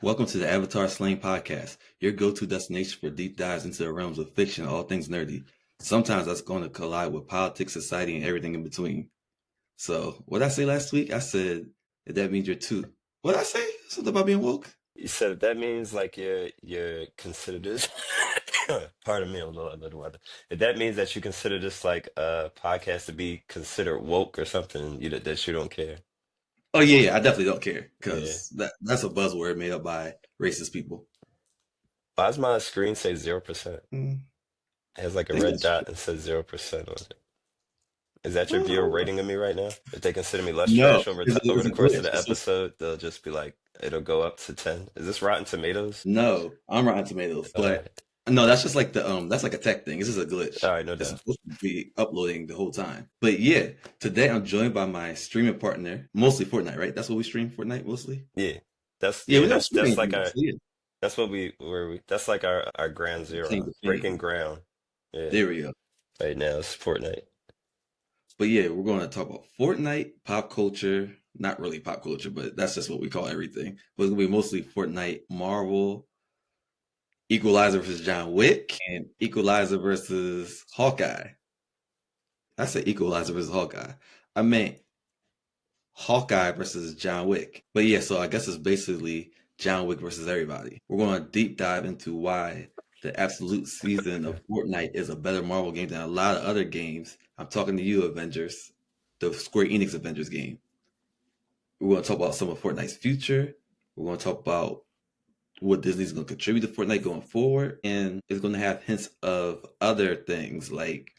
Welcome to the Avatar Slang Podcast, your go-to destination for deep dives into the realms of fiction and all things nerdy. Sometimes that's going to collide with politics, society, and everything in between. So, what did I say last week? I said that means you're too. What did I say? Something about being woke? You said that means like you're considered this. Pardon me, I'm a little under the weather. If that means that you consider this like a podcast to be considered woke or something, that you don't care. Oh yeah, I definitely don't care Yeah. because that's a buzzword made up by racist people. Why does my screen say 0%? Mm, It has like I a think red that's dot and says 0% on it. Is that your viewer true. rating of me right now? If they consider me less No, trash over it's over a the course of glitch. the episode, they'll just be like, it'll go up to 10. Is this Rotten Tomatoes? No, I'm Rotten Tomatoes, All but right. no, that's just like that's like a tech thing. It's just a glitch. All right, no It's doubt. supposed to be uploading the whole time. But yeah, today I'm joined by my streaming partner, mostly Fortnite, right? That's what we stream, Fortnite mostly. Yeah. That's Yeah, yeah, we don't that's stream that's anything like else. our So yeah, that's what we that's like our ground claim zero. to Breaking fame. ground. Yeah. There we go. Right now it's Fortnite. But yeah, we're going to talk about Fortnite, pop culture. Not really pop culture, but that's just what we call everything. But it's gonna be mostly Fortnite, Marvel, Equalizer versus John Wick, and Equalizer versus Hawkeye. I said Equalizer versus Hawkeye. I meant Hawkeye versus John Wick. But yeah, so I guess it's basically John Wick versus everybody. We're going to deep dive into why the absolute season of Fortnite is a better Marvel game than a lot of other games. I'm talking to you, Avengers, the Square Enix Avengers game. We're going to talk about some of Fortnite's future. We're going to talk about what Disney's going to contribute to Fortnite going forward. And it's going to have hints of other things like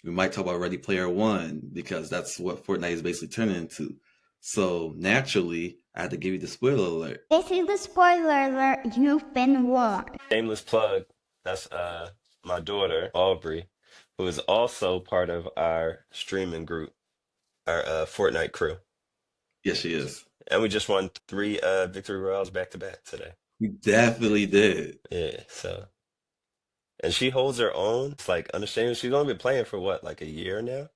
we might talk about Ready Player One because that's what Fortnite is basically turning into. So naturally, I had to give you the spoiler alert. This is the spoiler alert. You've been warned. Shameless plug. That's my daughter, Aubrey, who is also part of our streaming group, our Fortnite crew. Yes, she is. And we just won three victory royales back to back today. We definitely did. Yeah, so and she holds her own. It's like understanding she's only been playing for what, like a year now?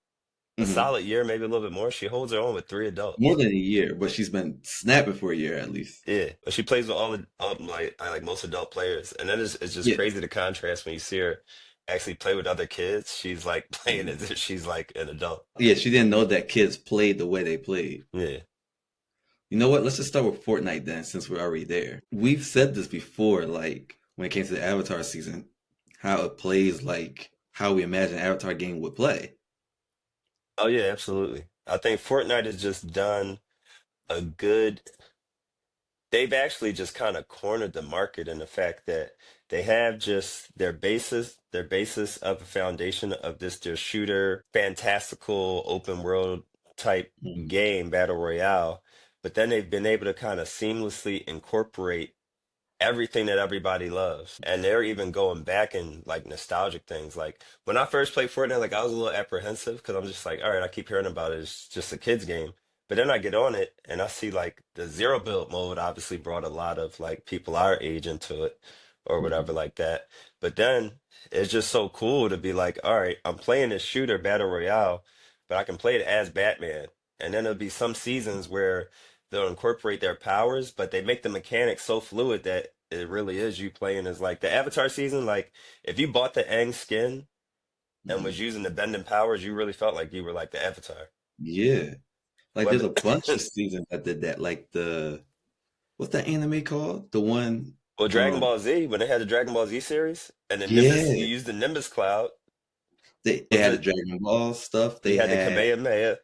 A Hmm. solid year, maybe a little bit more. She holds her own with three More adults. than a year, but she's been snapping for a year at least. Yeah, but she plays with all the like I like most adult players, and that is it's just Yeah, crazy to contrast when you see her actually play with other kids. She's like playing mhm. as if she's like an adult. Yeah, she didn't know that kids played the way they played. Yeah. You know what? Let's just start with Fortnite then, since we're already there. We've said this before, like when it came to the Avatar season, how it plays like how we imagine Avatar game would play. Oh yeah, absolutely. I think Fortnite has just done a good. They've actually just kind of cornered the market in the fact that they have just their basis of a foundation of this their shooter, fantastical open world type Mhm. game, battle royale. But then they've been able to kind of seamlessly incorporate everything that everybody loves. And they're even going back in like nostalgic things. Like when I first played Fortnite, like I was a little apprehensive because I'm just like, all right, I keep hearing about it. It's just a kid's game. But then I get on it and I see like the zero build mode obviously brought a lot of like people our age into it or Mhm. whatever like that. But then it's just so cool to be like, all right, I'm playing this shooter battle royale, but I can play it as Batman. And then there'll be some seasons where they'll incorporate their powers, but they make the mechanics so fluid that it really is you playing as like the Avatar season. Like if you bought the Aang skin and Mhm. was using the bending powers, you really felt like you were like the Avatar. Yeah, like there's Whether a bunch of seasons that did that. Like the what's that anime called? The one, well, Dragon um, Ball Z, when they had the Dragon Ball Z series and the Nimbus, you yeah, used the Nimbus cloud. they Was had the it Dragon Ball stuff. you They had the had Kamehameha?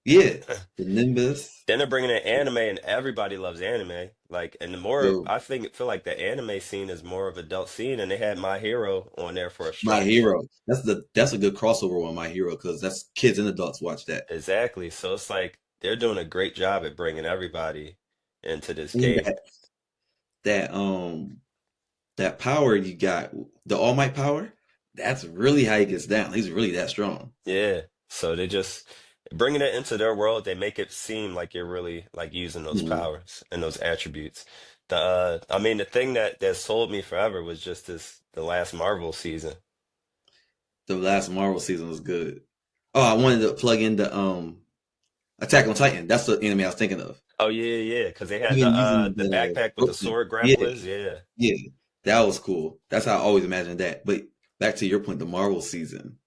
yeah, the Nimbus. Then they're bringing in anime, and everybody loves anime. Like, and the more Yo, I think, feel like the anime scene is more of adult scene, and they had My Hero on there for a My stretch. Hero. That's a good crossover one. My Hero because that's kids and adults watch that. Exactly. So it's like they're doing a great job at bringing everybody into this And game. that that power you got, the All Might power. That's really how he gets down. He's really that strong. Yeah. So they just bringing it into their world, they make it seem like you're really like using those Mhm. powers and those attributes. I mean, the thing that sold me forever was just the last Marvel season. The last Marvel season was good. Oh, I wanted to plug in the Attack on Titan. That's the anime I was thinking of. Oh yeah, because they had Even using the backpack with the Brooklyn. sword Yeah, grapplers. Yeah, yeah, that was cool. That's how I always imagined that. But back to your point, the Marvel season,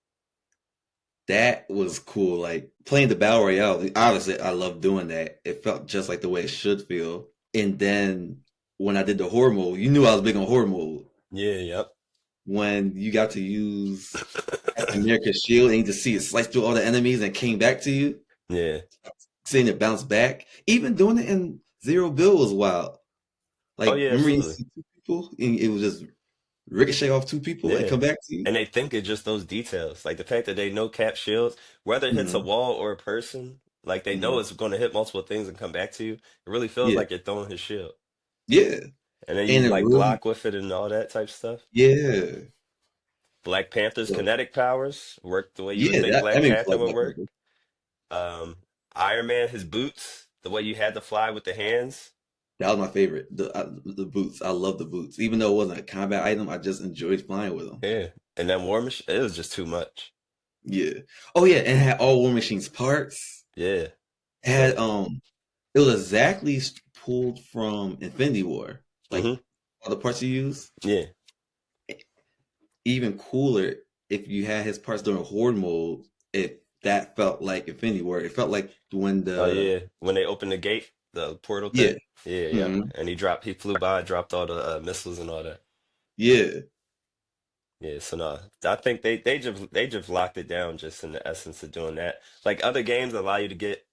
that was cool. Like playing the battle royale. Obviously, I love doing that. It felt just like the way it should feel. And then when I did the horror mode, you knew I was big on horror mode. yeah, yep, When you got to use Captain America's shield and you just see it slice through all the enemies and came back to you, yeah. seeing it bounce back. Even doing it in Zero Bill was wild. Oh Like, yeah, remember you absolutely. see two people and it was just ricochet off two people and Yeah. come back to you? And they think it's just those details, like the fact that they know cap shields, whether it hits a Hmm. wall or a person, like they know Hmm. it's going to hit multiple things and come back to you. It really feels Yeah. like you're throwing his shield, Yeah. and then you And it like really, block with it and all that type stuff. yeah. Black Panther's So, kinetic powers work the way you would yeah, think that Black made me Panther feel like would Black work. Panther. Um, Iron Man, his boots, the way you had to fly with the hands. That was my favorite. The boots. I love the boots. Even though it wasn't a combat item, I just enjoyed flying with them. Yeah. And then War Machine, it was just too much. Yeah. Oh yeah, and it had all War Machine's parts. Yeah. It So, had it was exactly pulled from Infinity War. Like hmm all the parts you use. yeah. Even cooler if you had his parts during horde mode, if that felt like Infinity War. It felt like when Oh the yeah. When they opened the gate, the portal yeah. thing. Yeah, yeah. Hmm. And he flew by, dropped all the missiles and all that. Yeah. Yeah, so no, I think they just locked it down just in the essence of doing that. Like other games allow you to get,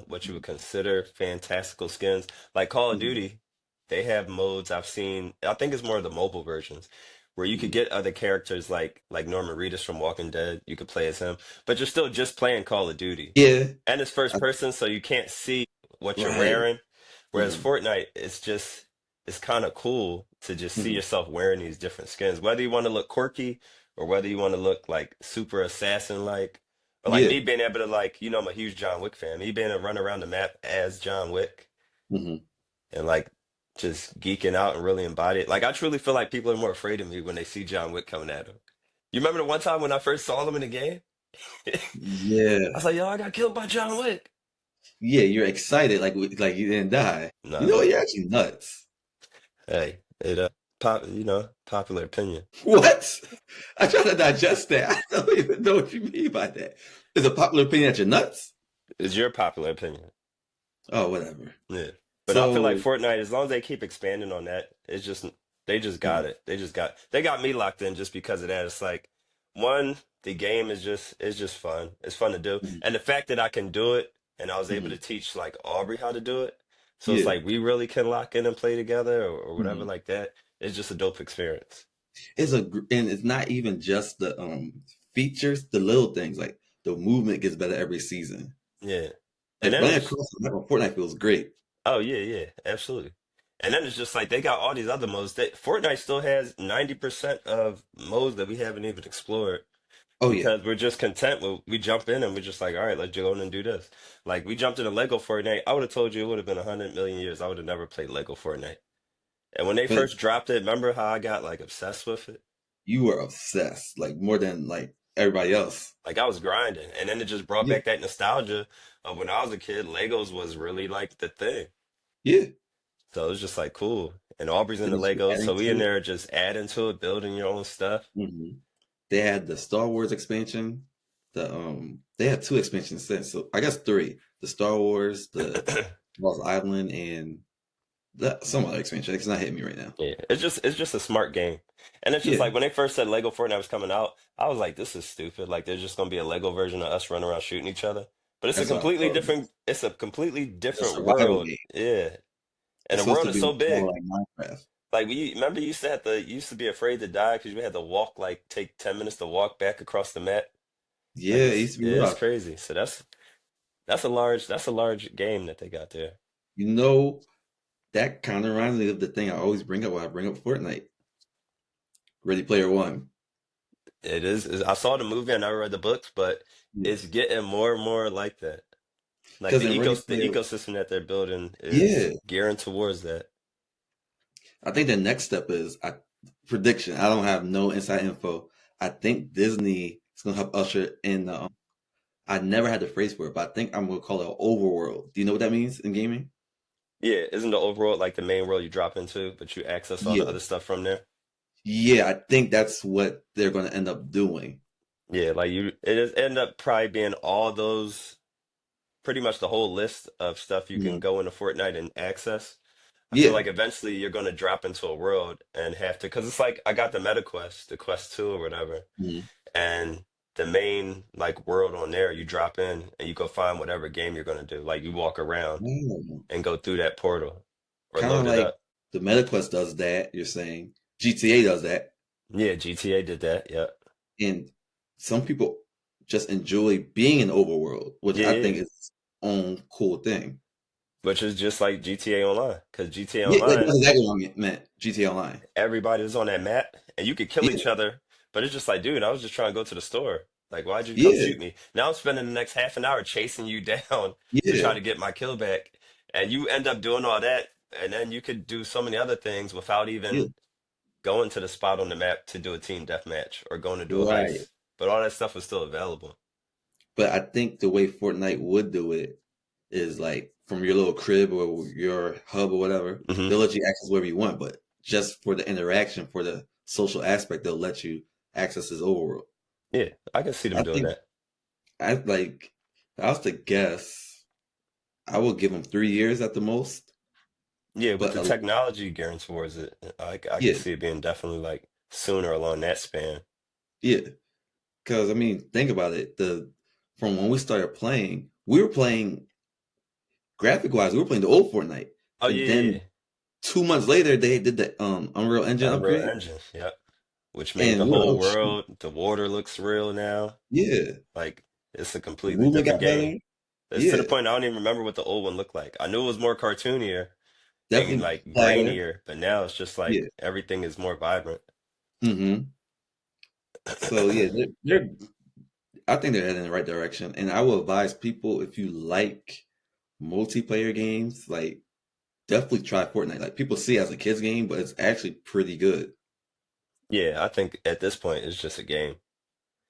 what you would consider fantastical skins. Like Call of Hmm. Duty, they have modes I've seen. I think it's more of the mobile versions where you could Hmm. get other characters like Norman Reedus from Walking Dead. You could play as him, but you're still just playing Call of Duty. Yeah. And it's first I, person, so you can't see what you're right. wearing. Whereas Hmm. Fortnite, it's kind of cool to just see Hmm. yourself wearing these different skins, whether you want to look quirky or whether you want to look like super assassin like. Or like Yeah. me being able to like, I'm a huge John Wick fan. Me being able to run around the map as John Wick Hmm. and like just geeking out and really embody it. Like I truly feel like people are more afraid of me when they see John Wick coming at them. You remember the one time when I first saw them in the game? I Yeah. was like, yo, I got killed by John Wick. Yeah. You're excited, like you didn't die. You know Nah, what? You're actually nuts. hey, it popular opinion. What? I try to digest that. I don't even know what you mean by that. Is a popular opinion that you're nuts? It's your popular opinion. Oh, whatever. Yeah. But I feel like So, Fortnite, as long as they keep expanding on that, they just got mm, it. They got me locked in just because of that. It's like one, the game is just fun. It's fun to do. mm, And the fact that I can do it and I was able to mm, teach like Aubrey how to do it. So it's yeah. like we really can lock in and play together or whatever Mm. like that. It's just a dope experience. And it's not even just the features, the little things like the movement gets better every season. Yeah. And Like then running it's across the map on Fortnite feels great. Oh yeah, yeah, absolutely. And then it's just like they got all these other modes that Fortnite still has 90% of modes that we haven't even explored Oh yeah. because we're just content with we jump in and we're just like, all right, let's go in and do this. Like we jumped into Lego Fortnite. I would have told you it would have been 100 million years. I would have never played Lego Fortnite. And when they But first dropped it, remember how I got like obsessed with it? you were obsessed, like more than like everybody else. Like I was grinding. And then it just brought Yeah. back that nostalgia of when I was a kid, Legos was really like the thing. Yeah. So it was just like cool. And Aubrey's Then into they keep Legos, adding so we to in it. there just adding to it, building your own stuff. Hmm. They had the Star Wars expansion. They had two expansions since, so I guess three. The Star Wars, the Lost Island, and some other expansion. It's not hitting me right now. Yeah, it's just a smart game. And it's just Yeah. like when they first said Lego Fortnite was coming out, I was like, this is stupid. Like there's just gonna be a Lego version of us running around shooting each other. But That's what I thought it was. it's a completely It's a different survival world. game. Yeah. And It's the supposed world to is be so more big. like Minecraft. Like we remember you used to be afraid to die because we had to walk like take 10 minutes to walk back across the map. Like Yeah, it used to be it's rough. crazy. So that's a large game that they got there. You know, that kind of reminds me of the thing I always bring up when I bring up Fortnite. Ready Player One. I saw the movie, I never read the books, but Yeah. it's getting more and more like that. Like Because in Ready the Player, ecosystem that they're building is yeah, gearing towards that. I think the next step is prediction. I don't have no inside info. I think Disney is going to help usher in the. I never had the phrase for it, but I think I'm going to call it overworld. Do you know what that means in gaming? Yeah, isn't the overworld like the main world you drop into, but you access all the Yeah, other stuff from there? yeah, I think that's what they're going to end up doing. Yeah, like end up probably being all those, pretty much the whole list of stuff you can Mhm. go into Fortnite and access. I feel Yeah. like eventually you're going to drop into a world and have to, because it's like I got the Meta Quest, the Quest 2 or whatever, Mhm. and the main like world on there, you drop in and you go find whatever game you're going to do. Like you walk around and go through that portal or Kind of load it like up. the MetaQuest does that, you're saying. GTA does that. Yeah, GTA did that. Yeah. And some people just enjoy being in overworld, which Yeah, I yeah. think is its own cool thing. Which is just like GTA Online, because GTA Yeah, like, Online, that's exactly what I meant. GTA Online. everybody was on that map and you could kill Yeah, each other, but it's just like, dude, I was just trying to go to the store. Like, why'd you come yeah, shoot me? Now I'm spending the next half an hour chasing you down to yeah, try to get my kill back. And you end up doing all that, and then you could do so many other things without yeah. even going to the spot on the map to do a team deathmatch or going to do a Right. heist. But all that stuff was still available. But I think the way Fortnite would do it is like from your little crib or your hub or whatever, Hmm. they'll let you access wherever you want, but just for the interaction, for the social aspect, they'll let you access this overworld. Yeah, I can see them I doing think that. I like if I was to guess, I would give them 3 years at the most. Yeah, with But the technology gearing towards it, I can yeah, see it being definitely like sooner along that span. yeah. Because I mean, think about it. The From when we started playing, we were playing graphic wise, we were playing the old Fortnite, Oh and yeah, yeah, then yeah. 2 months later they did the Unreal Engine Unreal upgrade, Engine, yep. Which made and the we were like, whole oh shoot, world, the water looks real now. yeah, Like it's a the completely movement different got game. better, It's to the yeah, point I don't even remember what the old one looked like. I knew it was more cartoonier and definitely like flatter, grainier, but now it's just yeah, like everything is more vibrant. mm-hmm. So yeah, they're I think they're heading in the right direction, and I will advise people if you like multiplayer games, like definitely try Fortnite. Like people see it as a kids game, but it's actually pretty good. Yeah, I think at this point it's just a game.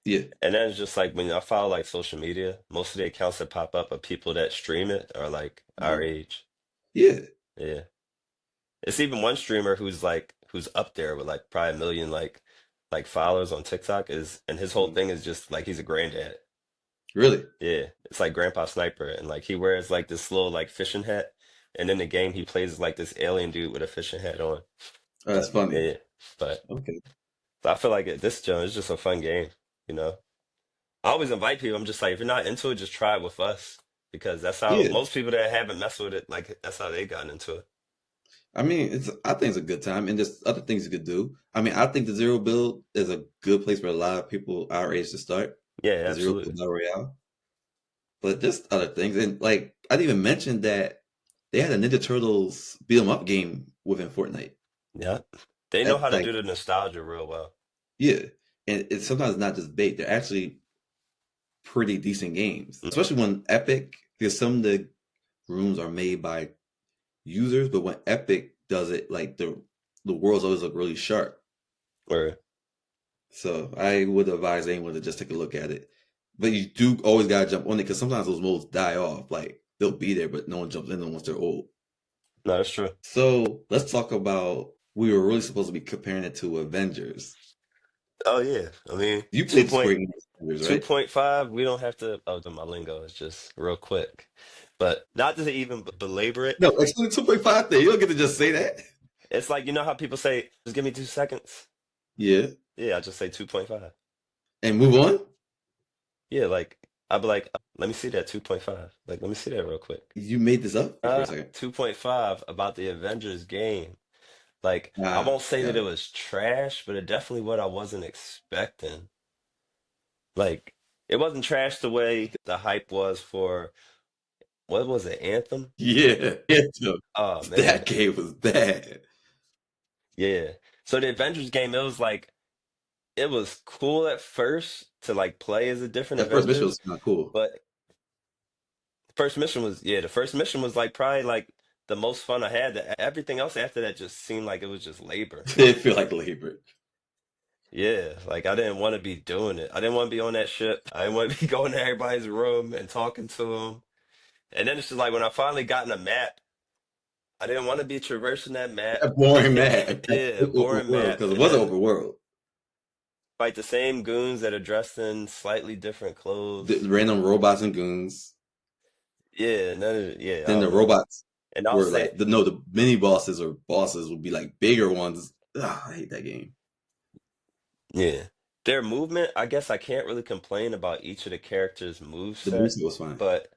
Yeah. And then it's just like when I follow like social media, most of the accounts that pop up of people that stream it are like our Mhm. age. Yeah. Yeah. It's even one streamer who's up there with like probably a million like followers on TikTok is, and his whole Mhm. thing is just like he's a granddad. Really? Yeah. It's like Grandpa Sniper, and like he wears like this little like fishing hat, and in the game he plays like this alien dude with a fishing hat on. Oh, that's funny. Yeah. But Okay. I feel like this Joe is just a fun game, you know. I always invite people. I'm just like, if you're not into it, just try it with us because that's how Yeah. most people that haven't messed with it, like that's how they got into it. I mean, I think it's a good time, and there's other things you could do. I mean, I think the zero build is a good place for a lot of people our age to start. Yeah, The zero build absolutely. battle royale, but just other things, and like I didn't even mention that they had a Ninja Turtles beat 'em up game within Fortnite. Yeah. They know That how to like do the nostalgia real well. yeah, and it's sometimes not just bait; they're actually pretty decent games, Mm. especially when Epic. Because some of the rooms are made by users, but when Epic does it, like the worlds always look really sharp. Or So I would advise anyone to just take a look at it. But you do always gotta jump on it because sometimes those modes die off. Like they'll be there, but no one jumps in them once they're old. no, that's true. So let's talk about. We were really supposed to be comparing it to Avengers. Oh yeah. I mean, You 2 played the point Square Enix Avengers, right? 2.5, we don't have to, oh, my lingo is just real quick. But not to even belabor it. No, excluding 2.5 thing. You don't get to just say that. It's like, you know how people say, just give me 2 seconds? Yeah, Yeah, I just say 2.5. and move on. Yeah, like I'd be like, let me see that 2.5. Like, let me see that real quick. You made this up for a second. 2.5 about the Avengers game. Like, I Ah, won't say that got it it. was trash, but it definitely what I wasn't expecting. Like, it wasn't trash the way the hype was for, what was it, Anthem? Yeah, Oh that man, game was bad. yeah. So the Avengers game, it was like, it was cool at first to like play as a different That first mission Avengers, was kind of cool. but first mission was, yeah, the first mission was like probably like the most fun I had. Everything else after that just seemed like it was just labor. It feel like labor. Yeah, like I didn't want to be doing it. I didn't want to be on that ship. I didn't want to be going to everybody's room and talking to them. And then it's just like when I finally got in a map I didn't want to be traversing that map. A boring map. Yeah, Open boring world, map, because it and was an then open world. fight the same goons that are dressed in slightly different The clothes. random robots and goons. Yeah, none of it. Yeah, I Then the don't know. robots And I'll were say, like the mini bosses or bosses would be like bigger ones. Ugh, I hate that game. yeah, their movement. I guess I can't really complain about each of the characters' move The set, music was fine. but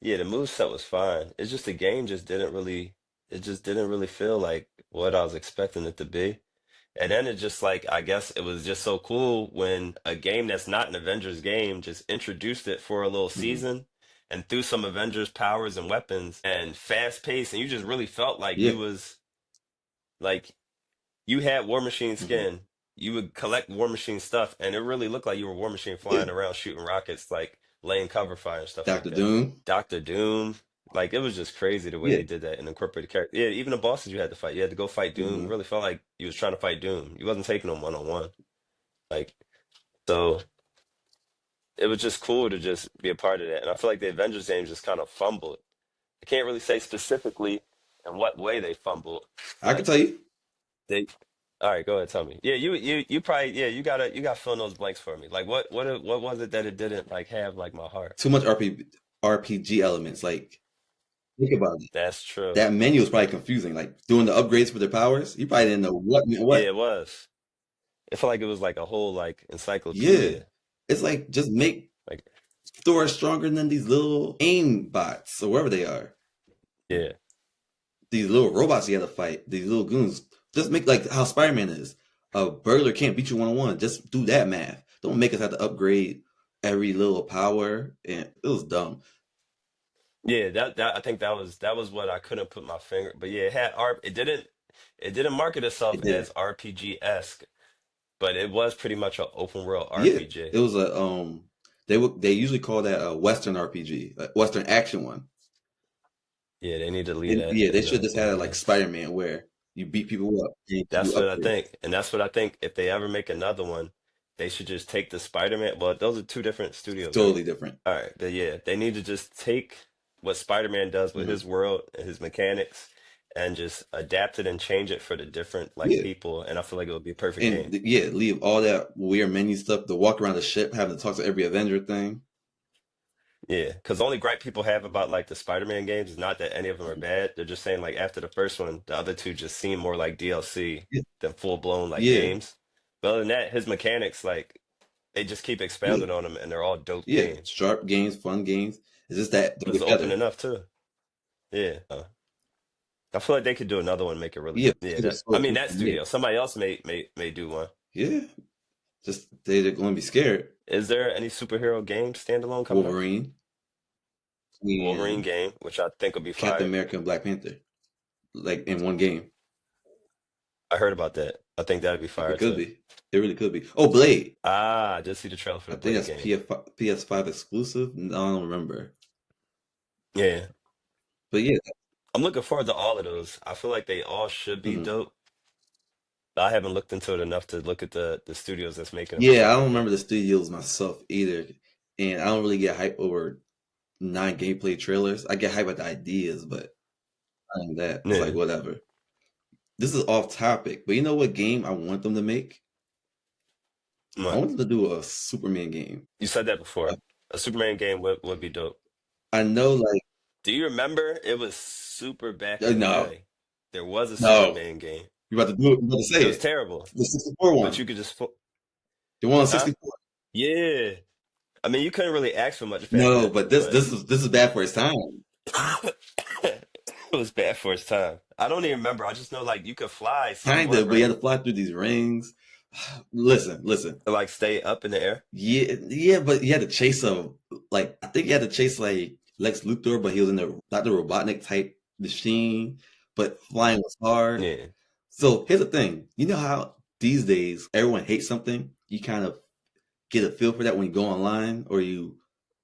yeah, the move set was fine. It's just the game just didn't really. It just didn't really feel like what I was expecting it to be. And then it just like I guess it was just so cool when a game that's not an Avengers game just introduced it for a little Hmm. season and threw some Avengers powers and weapons and fast pace, and you just really felt like Yeah. you was like you had War Machine Hmm. skin. You would collect War Machine stuff, and it really looked like you were War Machine Yeah. flying around shooting rockets, like laying cover fire and stuff like Doctor that. Doom. Doctor Doom, like it was just crazy the way Yeah. they did that and incorporated character. Yeah, even the bosses you had to fight, you had to go fight Doom. Hmm. It really felt like you was trying to fight Doom. You wasn't taking them one on one. Like so, it was just cool to just be a part of that. And I feel like the Avengers games just kind of fumbled. I can't really say specifically in what way they fumbled. I can Like tell you they all right, go ahead, tell me. Yeah, you probably yeah, you gotta fill in those blanks for me. Like what was it that it didn't like have like my heart? too much RPG elements. Like, think about it. That's true. That menu was probably confusing. Like doing the upgrades for their powers, you probably didn't know what meant Yeah, what. it was. It felt like it was like a whole like Yeah, encyclopedia. it's like just make Like Thor stronger than these little aim bots or wherever they are. yeah. These little robots you have to fight. These little goons. Just make like how Spider-Man is. A burglar can't beat you one on one. Just do that math. Don't make us have to upgrade every little power. And it was dumb. Yeah, that I think that was what I couldn't put my finger. But yeah, it had R. It didn't market itself It as didn't. RPG-esque, but it was pretty much an open world Yeah, RPG. it was a they usually call that a Western RPG, a Western action one. Yeah, they need to leave And that yeah, they in should the just in have the it like games. Spider-Man where you beat people up and you That's what I upgrade. think, and that's what I think. If they ever make another one, they should just take the Spider-Man. Well, those are two different It's studios, right? totally different. All right, but yeah, they need to just take what Spider-Man does with Hmm. his world and his mechanics, and just adapt it and change it for the different like Yeah. people. And I feel like it would be a perfect And game. yeah, leave all that weird menu stuff, the walk around the ship, having to talk to every Avenger thing. Yeah, because the only gripe people have about like the Spider-Man games is not that any of them are bad. They're just saying like after the first one, the other two just seem more like DLC Yeah, than full-blown like yeah, games. But other than that, his mechanics like they just keep yeah. expounding on them and they're all dope Yeah. games. Sharp games, fun games. It's just that they're It's open together. enough too. Yeah. I feel like they could do another one, make it really Yeah, yeah, it was that I so mean cool. that Yeah, studio. Somebody else may do one. yeah. Just they're going to be scared. Is there any superhero game standalone coming up? Wolverine Wolverine and game, which I think would be Captain fire. America and Black Panther, like in one game. I heard about that. I think that'd be It fire could too. be. It really could be. Oh, Blade. Ah, I just see the trailer for I the think Blade that's game. PS5 exclusive. I don't remember. Yeah. But yeah. I'm looking forward to all of those. I feel like they all should be Mhm. dope. I haven't looked into it enough to look at the studios that's making them Yeah, I separate don't remember yet. the studios myself either. And I don't really get hype over non-gameplay trailers. I get hype at the ideas, but other than that, it's like Yeah. whatever. This is off topic, but you know what game I want them to make? I What? want them to do a Superman game. You said that before. A Superman game would be dope. I know, like, Do you remember? It was super back in the no, day. There was a no. Superman game. You're about to do it. You're about to say It was it. terrible, The 64 but one. you could just The one on huh? 64. Yeah. I mean, you couldn't really ask for much back No, then, but this but this is this is bad for its time. it was bad for its time. I don't even remember. I just know like you could fly Kinda, somewhat, but you had right? to fly through these rings. Listen, listen. To like stay up in the air. Yeah, yeah, but you had to chase I think you had to chase like Lex Luthor, but he was in the not the Robotnik type machine, but flying was hard. Yeah. So here's the thing. You know how these days everyone hates something? You kind of get a feel for that when you go online or you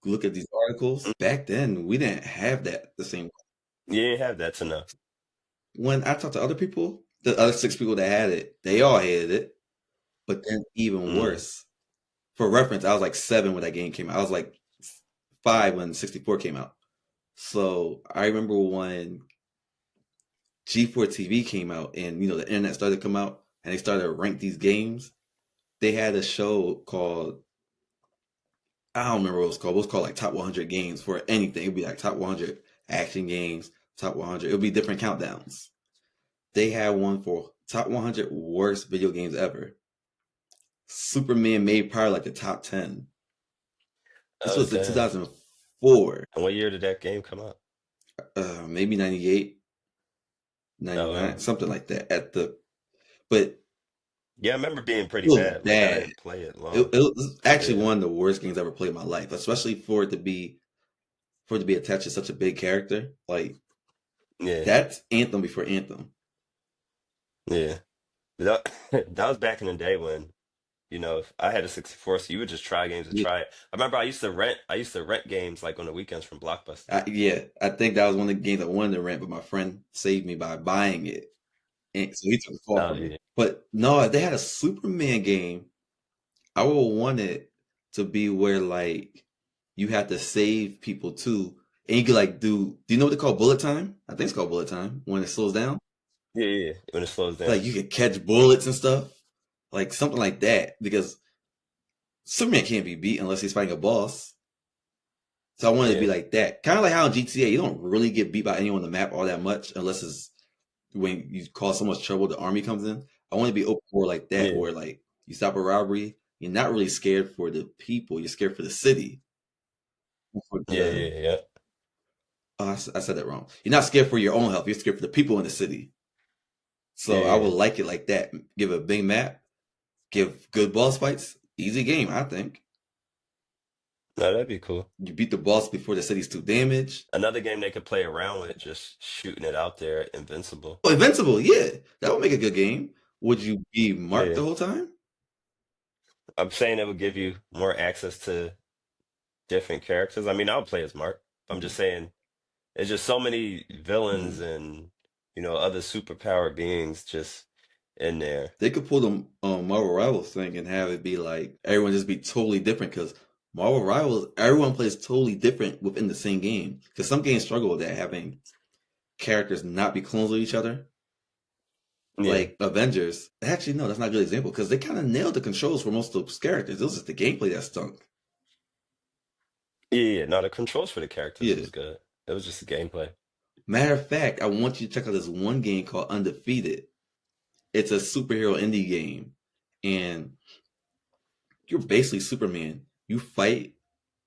look at these articles. Back then, we didn't have that the same way. You didn't have that to know. When I talked to other people, the other six people that had it, they all hated it. But then even Mm. worse. For reference, I was like 7 when that game came out. I was like 5 when 64 came out. So I remember when G4 TV came out, and the internet started to come out, and they started to rank these games. They had a show called, I don't remember what it was called. It was called like Top 100 Games for anything. It'd be like Top 100 action games, Top 100. It would be different countdowns. They had one for Top 100 worst video games ever. Superman made probably like the top 10. This Oh, was in damn. 2004. And what year did that game come out? Maybe 98, 99, something like that. But Yeah, I remember being pretty it was bad. Like I bad. didn't play it long. It was actually Yeah. one of the worst games I ever played in my life, especially for it to be attached to such a big character. Like Yeah. that's Anthem before Anthem. Yeah. That, that was back in the day when, if I had a 64, so you would just try games and Yeah, try it. I remember I used to rent games like on the weekends from Blockbuster. I think that was one of the games I wanted to rent, but my friend saved me by buying it, and so he took the fall Oh from me. yeah. But no, they had a Superman game. I would want it to be where like you have to save people too, and you could like do. Do you know what they call bullet time? I think it's called bullet time when it slows down. Yeah, yeah. When it slows down. Like you could catch bullets and stuff, like something like that. Because Superman can't be beat unless he's fighting a boss. So I wanted it to be Yeah. like that, kind of like how in GTA you don't really get beat by anyone on the map all that much unless it's when you cause so much trouble the army comes in. I want to be open world like that, Yeah. where like you stop a robbery, you're not really scared for the people, you're scared for the city. For Yeah, the yeah, yeah. I said that wrong. You're not scared for your own health. You're scared for the people in the city. Yeah, So I yeah. would like it like that. Give a big map. Give good boss fights. Easy game, I think. No, that'd be cool. You beat the boss before the city's too damaged. Another game they could play around with, just shooting it out there, Invincible. Oh, Invincible, yeah, that would make a good game. Would you be marked Yeah. the whole time? I'm saying it would give you more access to different characters. I mean, I would play as Mark. I'm Mhm. just saying, there's just so many villains Mhm. and, other superpowered beings just in there. They could pull the Marvel Rivals thing and have it be like everyone just be totally different because Marvel Rivals, everyone plays totally different within the same game. Because some games struggle with that, having characters not be clones of each other. Yeah. Like Avengers. Actually, no, that's not a good example because they kind of nailed the controls for most of those characters. It was just the gameplay that stunk. Yeah, yeah. No, the controls for the characters Yeah. was good. It was just the gameplay. Matter of fact, I want you to check out this one game called Undefeated. It's a superhero indie game, and you're basically Superman. You fight.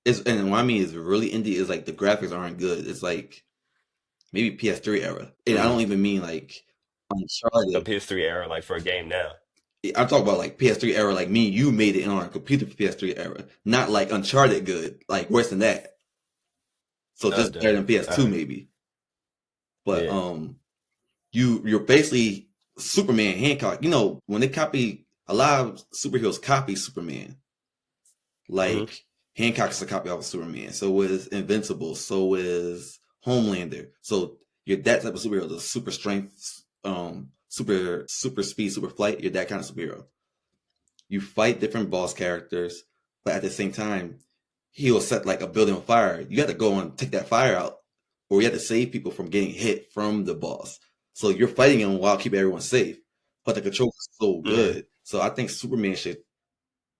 And what I mean is really indie is like the graphics aren't good. It's like maybe PS3 era, and I Mm. don't even mean like A Uncharted. PS3 era, like for a game now. I'm talking about like PS3 era, like me, you made it on a computer for PS3 era, not like Uncharted good, like worse than that. So Oh, just better damn. than All PS2 right. maybe. But Yeah. you're basically Superman Hancock. When they copy a lot of superheroes copy Superman. Hmm. Like Hancock is a copy of Superman. So is Invincible. So is Homelander. So you're that type of superhero, the super strength, super speed, super flight. You're that kind of superhero. You fight different boss characters, but at the same time, he will set like a building on fire. You got to go and take that fire out, or you have to save people from getting hit from the boss. So you're fighting him while keeping everyone safe. But the controls are so Yeah. good. So I think Superman should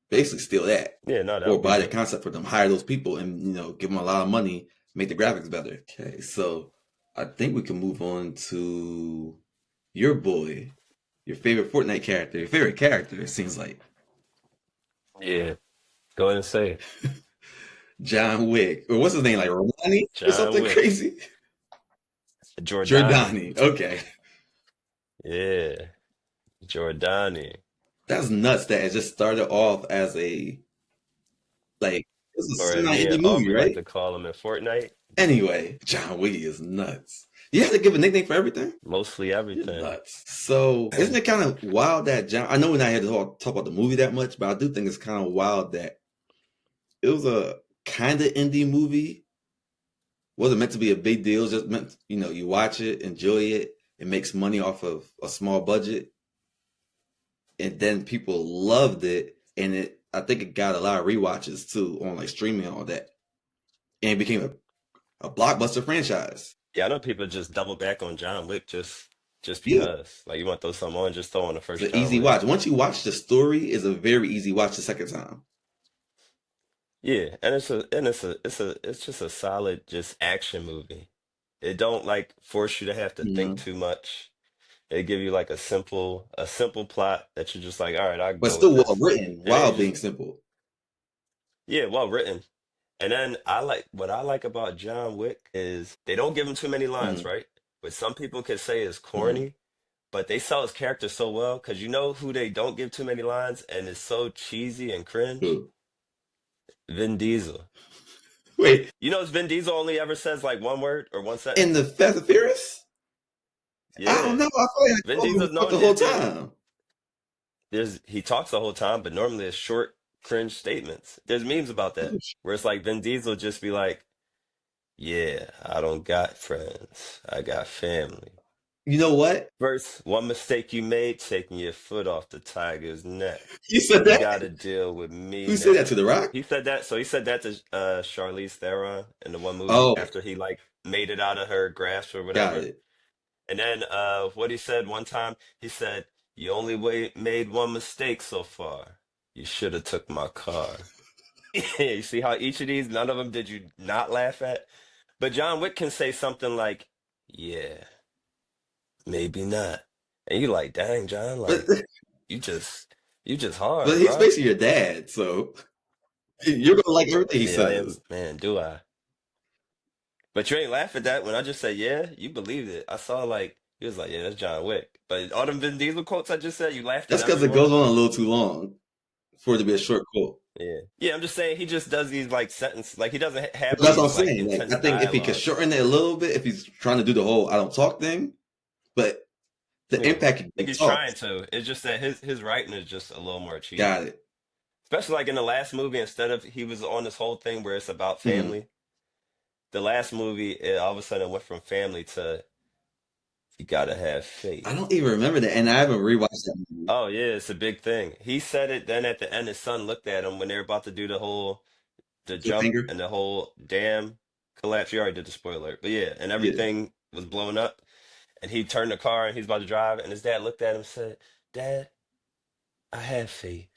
basically steal that, Yeah, no, that or would be buy the dope. concept for them, hire those people, and give them a lot of money, make the graphics better. Okay, so I think we can move on to your boy, your favorite Fortnite character, your favorite character. It seems like Yeah. Go ahead and say it. John Wick, or what's his name, like Romani or John something Wick. crazy. Jordani. Giordani. Okay, Yeah. Jordani. that's nuts. That it just started off as a like this is a Or as semi me and indie movie, Aubrey like right? to call him in Fortnite, Anyway, John Wick is nuts. You have to give a nickname for everything. mostly You're everything. nuts. So, isn't it kind of wild that John? I know we're not here to talk about the movie that much, but I do think it's kind of wild that it was a kind of indie movie. Wasn't meant to be a big deal. It was just meant, you watch it, enjoy it. It makes money off of a small budget, and then people loved it, and I think it got a lot of rewatches too on like streaming and all that, and it became a blockbuster franchise. Yeah, I know people just double back on John Wick just just Yeah, because. Like you want to throw something on, just throw on the it's first an John easy Wick. watch. Once you watch the story, it's a very easy watch the second time. Yeah, and it's just a solid just action movie. It don't like force you to have to think Hmm. too much. It give you like a simple plot that you're just like, all right, I can But go with still well this. written And then while you just being simple. yeah, well written. And then what I like about John Wick is they don't give him too many lines, Hmm. right? But some people could say is Hmm. corny, but they sell his character so well because you know who they don't give too many lines and it's so cheesy and cringe? Cool. Vin Diesel. Wait, You know, Vin Diesel only ever says like one word or one in the sentence? Fast and Furious? I don't Yeah. know. I feel like I Vin told him to Diesel's talk known the whole time. he talks the whole time, but normally it's short, cringe statements. There's memes about Oh, that where it's like Vin Diesel just be like, "Yeah, I don't got friends. I got family." you know what? First, one mistake you made, taking your foot off the tiger's neck. You said You that? got to deal with me Who said that to now. The Rock? He said that. So he said that to Charlize Theron in the one movie Oh, after he like made it out of her grasp or got whatever. it. And then what he said one time, he said, "You only made one mistake so far. You should have took my car." You see how each of these, none of them did you not laugh at? But John Wick can say something like, "Yeah, maybe not." And you like, dang, John, But like you just you just but hard, he's bro. basically your dad, so you're gonna like everything he Yeah, I am, says. man, do I? But you ain't laugh at that when I just said, yeah, you believed it. I saw like he was like, yeah, that's John Wick. But all them Vin Diesel quotes I just said, you laughed at That's because every it goes one. on a little too long for it to be a short quote. Yeah. Yeah, I'm just saying he just does these like sentences like he doesn't have But that's what I'm these like saying. Like, intense I think if he could dialogues. shorten it a little bit, if he's trying to do the whole "I don't talk" thing, but the Yeah. I impact he think he's trying talks. to. It's just that his writing is just a little more Got cheesy. it. Especially like in the last movie, instead of he was on this whole thing where it's about Hmm. family. The last movie, all of a sudden went from family to you gotta have I faith. don't even remember that, and I haven't rewatched that movie. Oh yeah, it's a big thing. He said it, then at the end his son looked at him when they were about to do the jump Cliffhanger. and the whole dam collapse. You already did the spoiler, but yeah, and Yeah, everything was blown up. And he turned the car and he's about to drive, and his dad looked at him and said, "Dad, I have faith."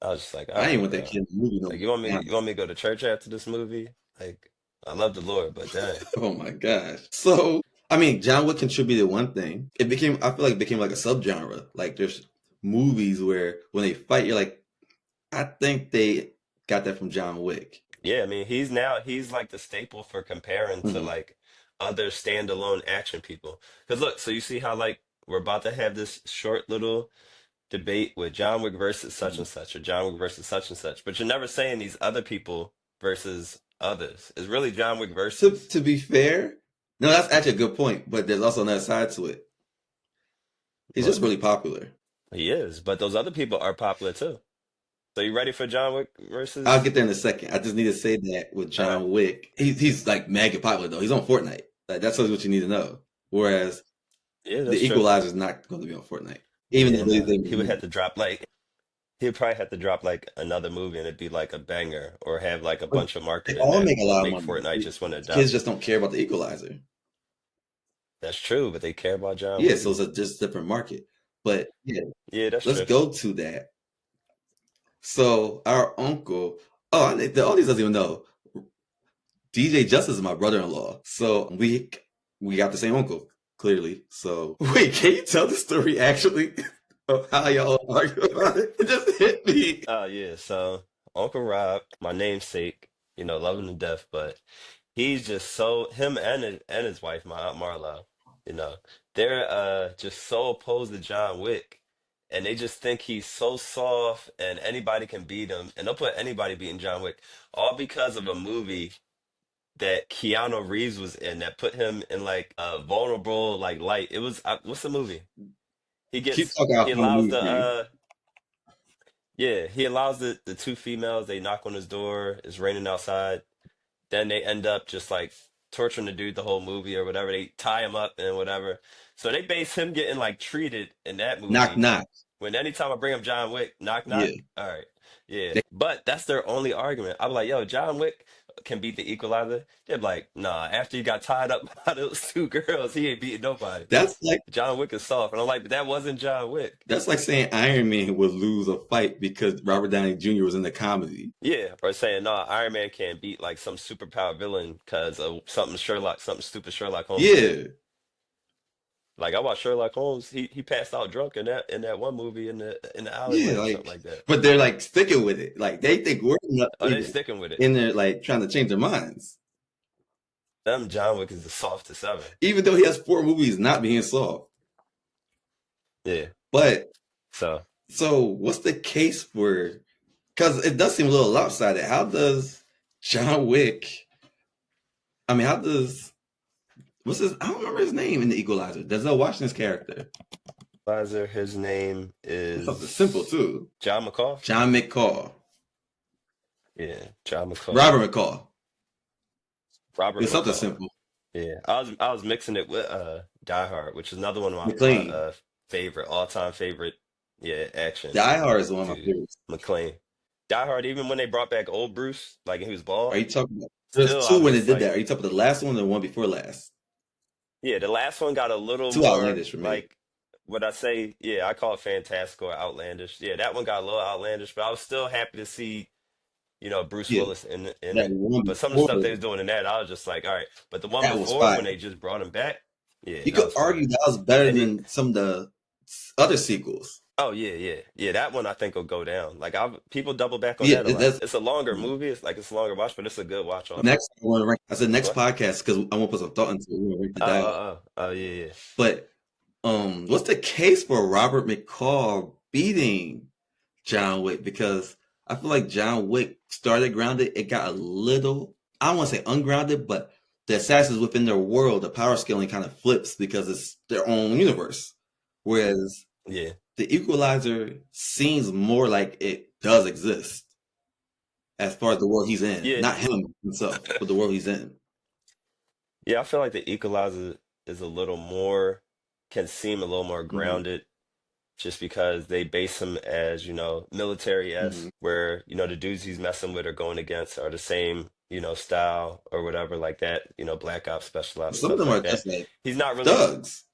I was just like, "All I ain't right, want that bro. kid in the movie no Like, more. you want me to go to church after this movie? Like, I love the Lord, but dang, Oh my gosh. So, I mean, John Wick contributed one thing. It became, I feel like it became like a subgenre. Like there's movies where when they fight, you're like, I think they got that from John Wick. yeah. I mean, he's like the staple for comparing to Hmm. like other standalone action people. Because look, so you see how like we're about to have this short little debate with John Wick versus such and such, or John Wick versus such and such, but you're never saying these other people versus others. It's really John Wick versus. To be fair, no, that's actually a good point, but there's also another side to it. He's just What? really popular. He is, but those other people are popular too. So you ready for John Wick I'll versus? get there in a second. I just need to say that with All right. John Wick, he's like mega popular though. He's on Fortnite. Like that's what you need to know. Whereas Yeah, the that's true. Equalizer is not going to be on Fortnite, even Yeah, though they, nah. they He would have to drop like he'd probably have to drop like another movie and it'd be like a banger or have like a but bunch of they marketing all that make a would lot of make money. Fortnite just want to die. Kids just don't care about the Equalizer. That's true, but they care about John Yeah, Wick. so it's a just different market. But yeah, Yeah, that's let's true. go to that. So our uncle, oh, the audience doesn't even know. DJ Justice is my brother-in-law. So we got the same uncle, clearly. So wait, can you tell the story actually of how y'all argue about it? It just hit me. Oh yeah, so Uncle Rob, my namesake, love him to death, but he's just so him and his wife, my Aunt Marlo, you know, they're just so opposed to John Wick. And they just think he's so soft and anybody can beat him. And they'll put anybody beating John Wick, all because of a movie that Keanu Reeves was in that put him in like a vulnerable like light. It was what's the movie? Keep talking out He from the allows movie the frame. yeah, he allows the two females, they knock on his door, it's raining outside. Then they end up just like torturing the dude the whole movie or whatever. They tie him up and whatever. So they base him getting like treated in that Knock movie. knock. When anytime I bring up John Wick, knock knock. Yeah. All right. Yeah. They- But that's their only argument. I'm like, yo, John Wick, can beat the Equalizer, they're like, nah, after he got tied up by those two girls, he ain't beating nobody. That's like John Wick is soft. And I'm like, but that wasn't John Wick. that's like saying Iron Man would lose a fight because Robert Downey Jr. was in the comedy. Yeah, or saying, nah, Iron Man can't beat like some superpower villain because of something stupid Sherlock Holmes did. Yeah, Like I watched Sherlock Holmes, he passed out drunk in that one movie in the yeah, alleyway or something like, like that. but they're like sticking with it. Like they think we're not Oh, they sticking with it. in there, like trying to change their minds. Them John Wick is the softest ever. Even though he has 4 movies not being soft. Yeah. But So what's the case for? Because it does seem a little lopsided. How does John Wick? I mean, how does what's his? I don't remember his name in the Equalizer. Denzel Washington's character. Equalizer, his name Something is simple too. John McCall. John McCall. Yeah, John McCall. Robert McCall. Robert It's something McCall. simple. Yeah, I was mixing it with Die Hard, which is another one of my McLean. favorite all time favorite. Yeah, action. Die Hard is one of my Dude, favorites. McLean. Die Hard, even when they brought back old Bruce, like he was Are bald, you talking about? There's still I two was when they just did like, that. Are you talking about the last one or the one before last? yeah, the last one got a little Too more outlandish for me. like what I say. Yeah, I call it fantastical or outlandish. Yeah, that one got a little outlandish, but I was still happy to see, Bruce Yeah, Willis in that it. one But some of the stuff before they was doing in that, I was just like, all right. But the one that was before fire. when they just brought him back, yeah, You that could was argue fire. that was better And than some of the other sequels. oh yeah. That one I think will go down. Like people double back on Yeah, that a lot. that's It's a longer movie. It's a longer watch, but it's a good watch on. next. I want to rank. I said next What? podcast because I want to put some thought into it. We're gonna rank it down. Oh yeah. But what's the case for Robert McCall beating John Wick? Because I feel like John Wick started grounded. It got a little, I don't want to say ungrounded, but the assassins within their world, the power scaling kind of flips because it's their own universe. Whereas Yeah. the Equalizer seems more like it does exist as far as the world he's in. Yeah. Not him himself, but the world he's in. Yeah, I feel like the Equalizer is can seem a little more Mhm. grounded just because they base him as, military-esque, Mhm. where, the dudes he's messing with or going against are the same, style or whatever like that, Black Ops, Special Ops, Some of stuff them are like that. just like He's not really, thugs.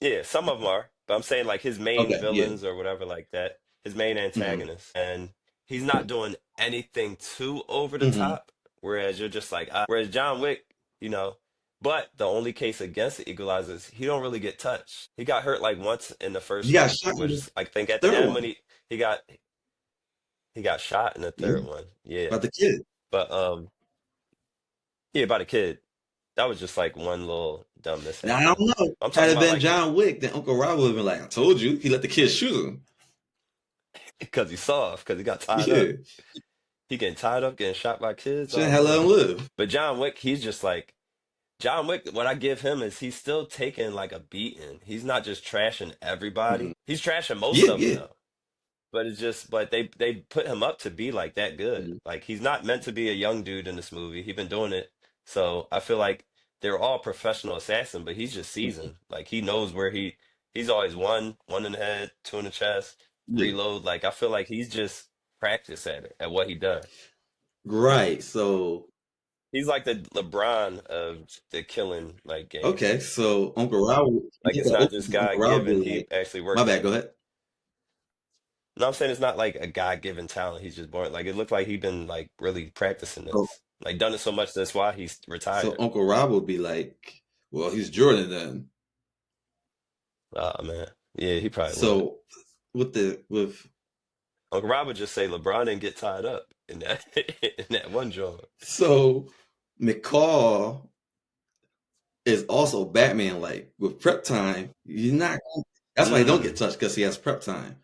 yeah, some of them are, but I'm saying like his main Okay, yeah. villains or whatever like that, his main Mhm. antagonists, and he's not doing anything too over the Mhm. top, whereas you're just like, whereas John Wick, but the only case against the Equalizer is he don't really get touched. He got hurt like once in the He first got one, shot in which the I think at the third end when one. he got shot in the Yeah, third one. Yeah, about the kid. but yeah, about a kid. That was just like one little dumb Now I mishap. don't know. I'm Had talking it about been like John Wick, then Uncle Rob would have been like, "I told you." He let the kid shoot him. because he's soft, because he got tied Yeah, up. He getting tied up, getting shot by kids. shouldn't Oh have let him man. live. But John Wick, he's just like John Wick. What I give him is he's still taking like a beating. He's not just trashing everybody. Mhm. He's trashing most Yeah, of them yeah. though. But it's just, but they put him up to be like that good. Mhm. Like he's not meant to be a young dude in this movie. He's been doing it, so I feel like they're all professional assassin, but he's just Mhm. seasoned. Like he knows where he's always one in the head, two in the chest, Yeah. reload. Like I feel like he's just practiced at it, at what he does. Right. So He's like the LeBron of the killing like game. okay. So Uncle Rob, Like you it's got not just Uncle God Rob given; be he like, actually "My worked bad. at Go it. ahead." No, I'm saying it's not like a God-given talent. He's just born. Like it looked like he'd been like really practicing So, this, like done it so much that's why he's so retired. Uncle Rob would be like, "Well, he's Jordan then." Oh man, yeah, he probably would. So with Uncle Rob would just say LeBron didn't get tied up in that in that one joint. so McCall is also Batman. Like with prep time, you're not. That's why he don't get Mm, touched because he has prep time.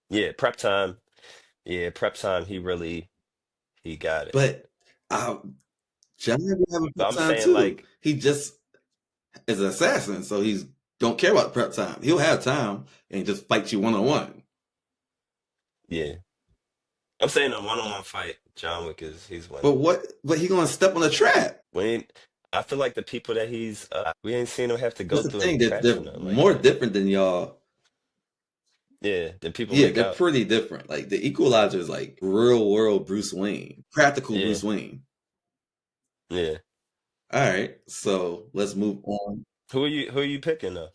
yeah, prep time. Yeah, prep time. He got it. But John be having But prep I'm time saying too. like, He just is an assassin, so he's don't care about prep time. He'll have time and just fight you 1-on-1. yeah, I'm saying a one-on-one fight. John Wick he's winning. But he gonna step on a trap. I feel like the people that we ain't seen him have to go That's the through thing. any They're traps or nothing like more that. different than y'all. Yeah, then people Yeah, make they're out. pretty different. Like the Equalizer is like real world Bruce Wayne, practical Yeah, Bruce Wayne. yeah. All right, so let's move on. Who are you picking though?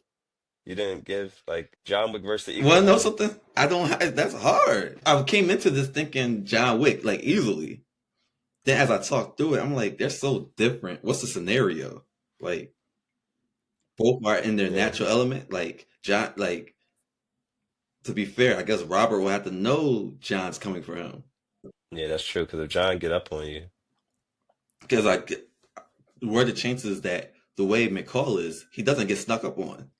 You didn't give like John Wick versus the Want to know Equalizer. something? I don't. That's hard. I came into this thinking John Wick like easily. Then as I talk through it, I'm like, they're so different. What's the scenario? Like both are in their Yeah, natural element. Like John, like to be fair, I guess Robert will have to know John's coming for him yeah, that's true. Because if John get up on you, because like, what are the chances that the way McCall is, he doesn't get snuck up on?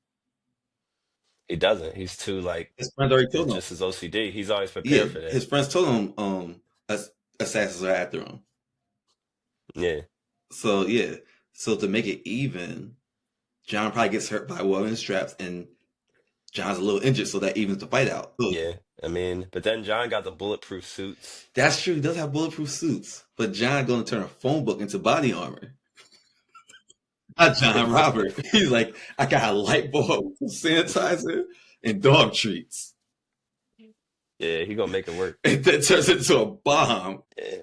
he doesn't. He's too like His friends already it's told him. just his OCD. He's always Yeah, prepared for that. his friends told him assassins are after him. Yeah, So yeah, so to make it even, John probably gets hurt by one of his straps, and John's a little injured, so that evens the fight out. So yeah. I mean, but then John got the bulletproof suits. that's true. He does have bulletproof suits, but John going to turn a phone book into body armor. Not John Robert. He's like, I got a light bulb, sanitizer, and dog treats, Yeah, he gonna make it work. and then turns into a bomb. Yeah,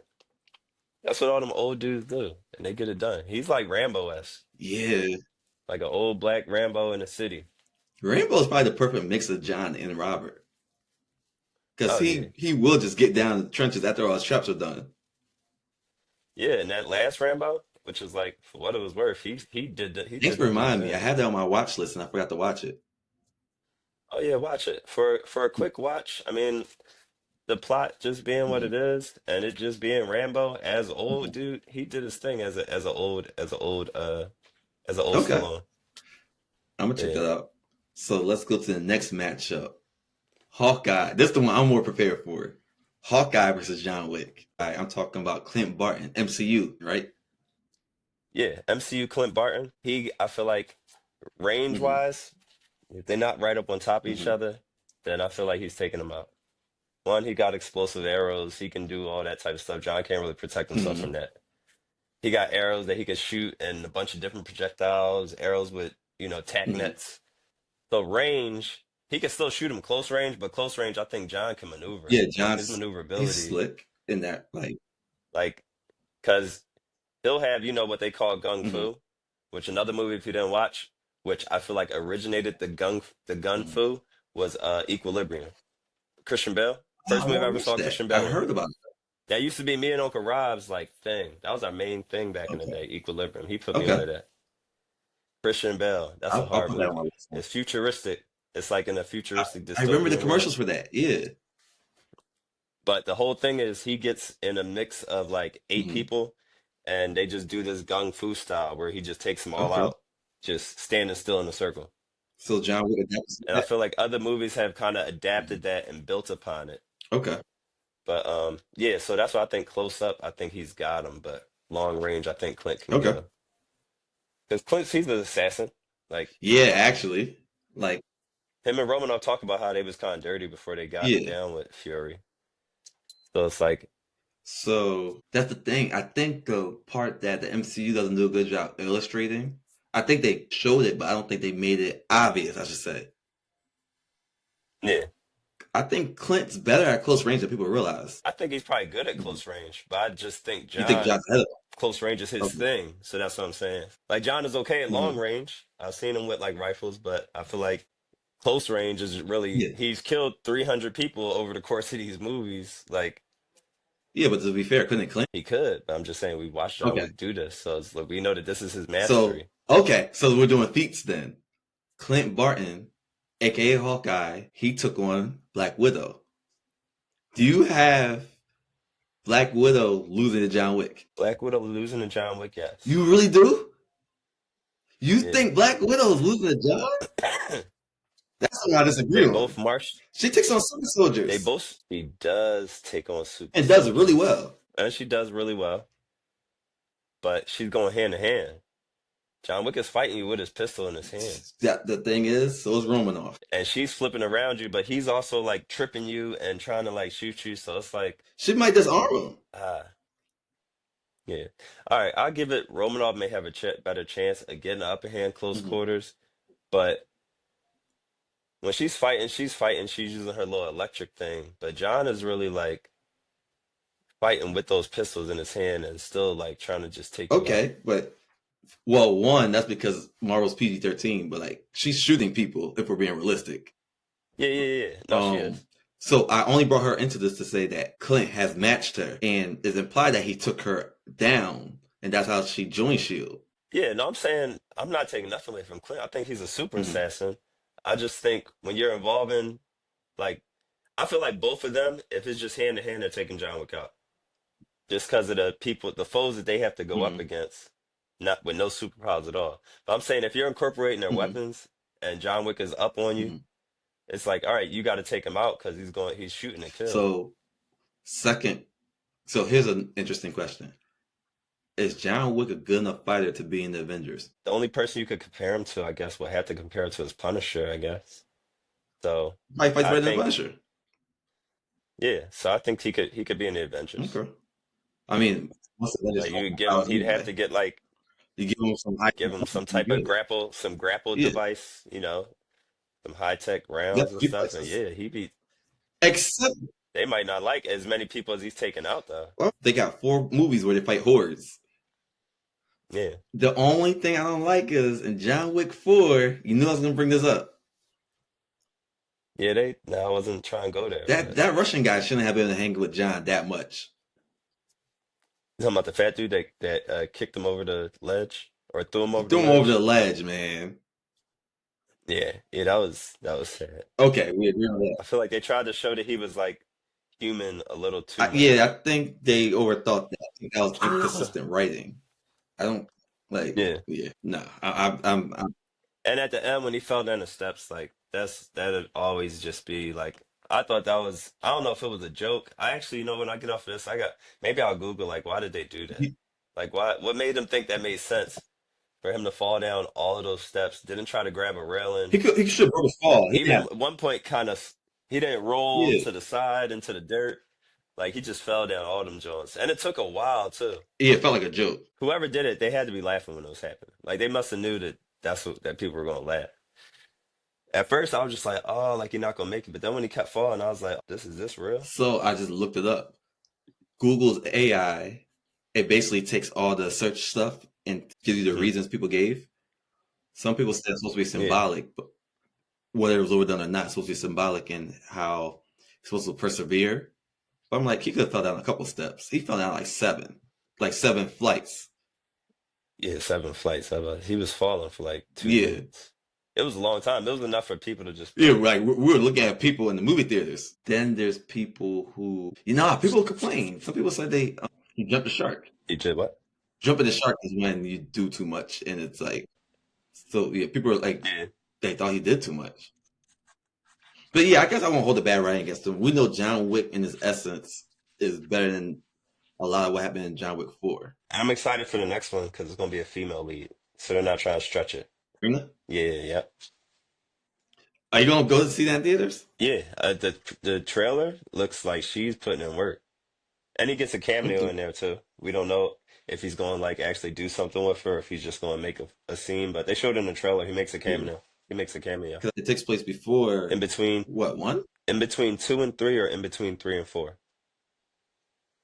that's what all them old dudes do, and they get it done. He's like Rambo-esque, Yeah, like an old black Rambo in the city. Rainbow is probably the perfect mix of John and Robert, because Oh yeah, he will just get down in the trenches after all his traps are done. yeah. And that last Rambo, which was like for what it was worth, he Thanks did for the damn reminding me. I thing. had that on my watch list and I forgot to watch it. Oh yeah, watch it for a quick watch. I mean, the plot just being what Mhm. it is, and it just being Rambo as old dude. He did his thing as a old Okay, Stallone. I'm gonna check Yeah, that out. So let's go to the next matchup. Hawkeye. This is the one I'm more prepared for. Hawkeye versus John Wick. All right, I'm talking about Clint Barton, MCU, right? yeah. MCU Clint Barton. I feel like range Hmm. wise, if they're not right up on top of each Hmm. other, then I feel like he's taking them out. One, he got explosive arrows. He can do all that type of stuff. John can't really protect himself Hmm. from that. He got arrows that he could shoot and a bunch of different projectiles, arrows with, tack Hmm. nets. So range, he can still shoot him close range, but close range, I think John can maneuver. Yeah, His he's maneuverability, slick in that. Like, like, because he'll have, what they call gung hmm. fu, which another movie if you didn't watch, which I feel like originated the gun Hmm. fu was Equilibrium. Christian Bale, Oh, first I movie I never ever watched saw that. Christian I Bale in. heard about That used to be me and Uncle Rob's like thing. That was our main thing back it. in the Okay, day, Equilibrium. He put me okay. onto that. Christian Bale, that's a I'll hard put that on my movie. list. It's futuristic. It's like in a I, futuristic I remember the dystopian world. commercials for that. Yeah. But the whole thing is he gets in a mix of like eight Hmm. people and they just do this gung fu style where he just takes them all Okay. out, just standing still in a circle. So John Wick adapts And I that. feel like other movies have kind of Mhm. adapted that and built upon it. Okay. But yeah, so that's why I think close up, I think he's got him, but long range, I think Clint can get Okay. him. Because he's the assassin. Like Yeah, actually, like, him and Romanoff talk about how they was kind of dirty before they got yeah. down with Fury. So it's like, So that's the thing. I think the part that the MCU doesn't do a good job illustrating, I think they showed it, but I don't think they made it obvious, I should say. yeah, I think Clint's better at close range than people realize. I think he's probably good at Mhm. close range, but I just think You think John John's ahead of close range is his him? Okay. thing. So that's what I'm saying. Like John is okay at long Mhm. range. I've seen him with like rifles, but I feel like close range is really Yeah. he's killed 300 people over the course of these movies. Like Yeah, but to be fair, couldn't Clint? he could, but I'm just saying we watched John Okay. Wick do this, so it's like we know that this is his So, mastery. okay. So we're doing feats then. Clint Barton, aka Hawkeye, he took on Black Widow. Do you have Black Widow losing to John Wick? Black Widow losing to John Wick, yes. You really do? You Yeah. think Black Widow is losing to John? That's what I disagree They on. both marched. She takes on super They soldiers both. She does take on super and does it really soldiers, well. and she does really well. But she's going hand in hand. John Wick is fighting you with his pistol in his hand, That the thing is, so is Romanoff. and she's flipping around you, but he's also like tripping you and trying to like shoot you. So it's like, She might disarm him. ah, yeah. All right, I'll give it. Romanov may have a better chance of getting the upper hand close Mhm. quarters, but when she's fighting, she's using her little electric thing. But John is really like fighting with those pistols in his hand and still like trying to just take you out. Okay, but well, one, that's because Marvel's PG-13, but like she's shooting people if we're being realistic. Yeah. No, she Um, is. so I only brought her into this to say that Clint has matched her, and it's implied that he took her down, and that's how she joined Shield. Yeah, no, I'm saying I'm not taking nothing away from Clint. I think he's a super Mhm. assassin. I just think when you're involving like I feel like both of them, if it's just hand to hand, they're taking John Wick out. Just because of the people, the foes that they have to go up Mhm. against, not with no superpowers at all. But I'm saying if you're incorporating their Mhm. weapons and John Wick is up on you, Mhm. it's like, all right, you got to take him out because he's shooting to kill. So second, so here's an interesting question: is John Wick a good enough fighter to be in the Avengers? The only person you could compare him to, I guess, would have to compare it to his Punisher, I guess. So Probably fights I better than think, Punisher. yeah, so I think he could be in the Avengers. Okay. I mean, once the Avengers Like you open would give him, powers he'd have anyway, to get like you give him some high give him some you type of good. grapple Yeah, device, some high tech that's rounds and few stuff, and places. yeah, he be. Except, They might not like as many people as he's taken out though. well, they got 4 movies where they fight hordes. Yeah, The only thing I don't like is in John Wick 4, you knew I was gonna bring this up. yeah. They. No, I wasn't trying to go there, That but that Russian guy shouldn't have been hanging with John that much. you talking about the fat dude that kicked him over the ledge or threw him He over the threw him over the ledge. ledge, man. Yeah. That was sad. Okay, we agree on that. I feel like they tried to show that he was like human a little too Yeah, I much. think they overthought that. I think that was inconsistent writing. I don't like. Yeah. Yeah, no. I'm And at the end when he fell down the steps, like that'd always just be like I thought that was I don't know if it was a joke. I actually when I get off of this, maybe I'll Google like why did they do that? he, Like what made them think that made sense for him to fall down all of those steps, didn't try to grab a railing. he should have broke his fall. Even Yeah, at one point he didn't roll yeah, to the side into the dirt. Like he just fell down all them joints. And it took a while too. yeah. It felt like a joke. Whoever did it, they had to be laughing when it was happening. Like they must have knew that that people were gonna laugh. At first, I was just like, "Oh, like you're not gonna make it." But then when he kept falling, I was like, "This real?" So I just looked it up. Google's AI, it basically takes all the search stuff and gives you the Hmm. reasons people gave. Some people said it's supposed to be Yeah, symbolic, but whether it was overdone or not, it's supposed to be symbolic in how he's supposed to persevere. But I'm like, he could have fell down a couple steps. He fell down like 7 flights. yeah, 7 flights. He was falling for like two Yeah. minutes. It was a long time. It was enough for people to just Yeah, be like we were looking at people in the movie theaters. Then there's people who, people complain. Some people said he jumped the shark. he did what? Jumping the shark is when you do too much, and it's like, so yeah, people are like, Yeah, they thought he did too much. But yeah, I guess I won't hold the bad writing against him. We know John Wick in his essence is better than a lot of what happened in John Wick 4. I'm excited for the next one because it's gonna be a female lead, so they're not trying to stretch it. Rena, Yeah. are you gonna go to see that in theaters? Yeah. The trailer looks like she's putting in work, and he gets a cameo Okay. in there too. We don't know if he's going to like actually do something with her, or if he's just going to make a scene. But they showed in the trailer he makes a Yeah. cameo. He makes a cameo Because it takes place before in between what, one? in between 2 and 3, or in between 3 and 4.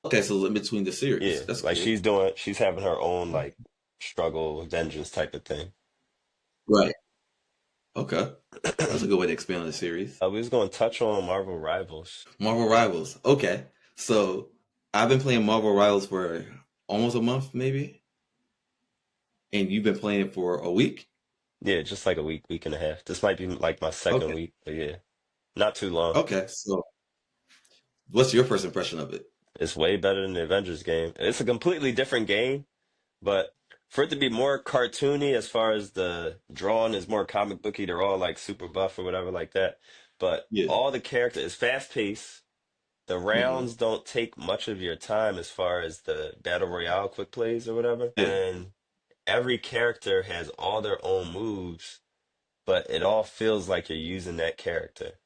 Okay, so in between the Yeah, series. That's like cool. she's having her own like struggle, vengeance type of thing. Right. Okay. That's a good way to expand on the series. We was going to touch on Marvel Rivals. Marvel Rivals. Okay. So I've been playing Marvel Rivals for almost a month, maybe. And you've been playing for a week? Yeah, just like a week and a half. This might be like my second Okay. week, but yeah, not too long. Okay. So what's your first impression of it? It's way better than the Avengers game. It's a completely different game, but for it to be more cartoony as far as the drawing is more comic booky, they're all like super buff or whatever like that. But Yeah. all the character is fast paced. The Hmm. rounds don't take much of your time as far as the battle royale quick plays or whatever. Yeah. And every character has all their own moves, but it all feels like you're using that character.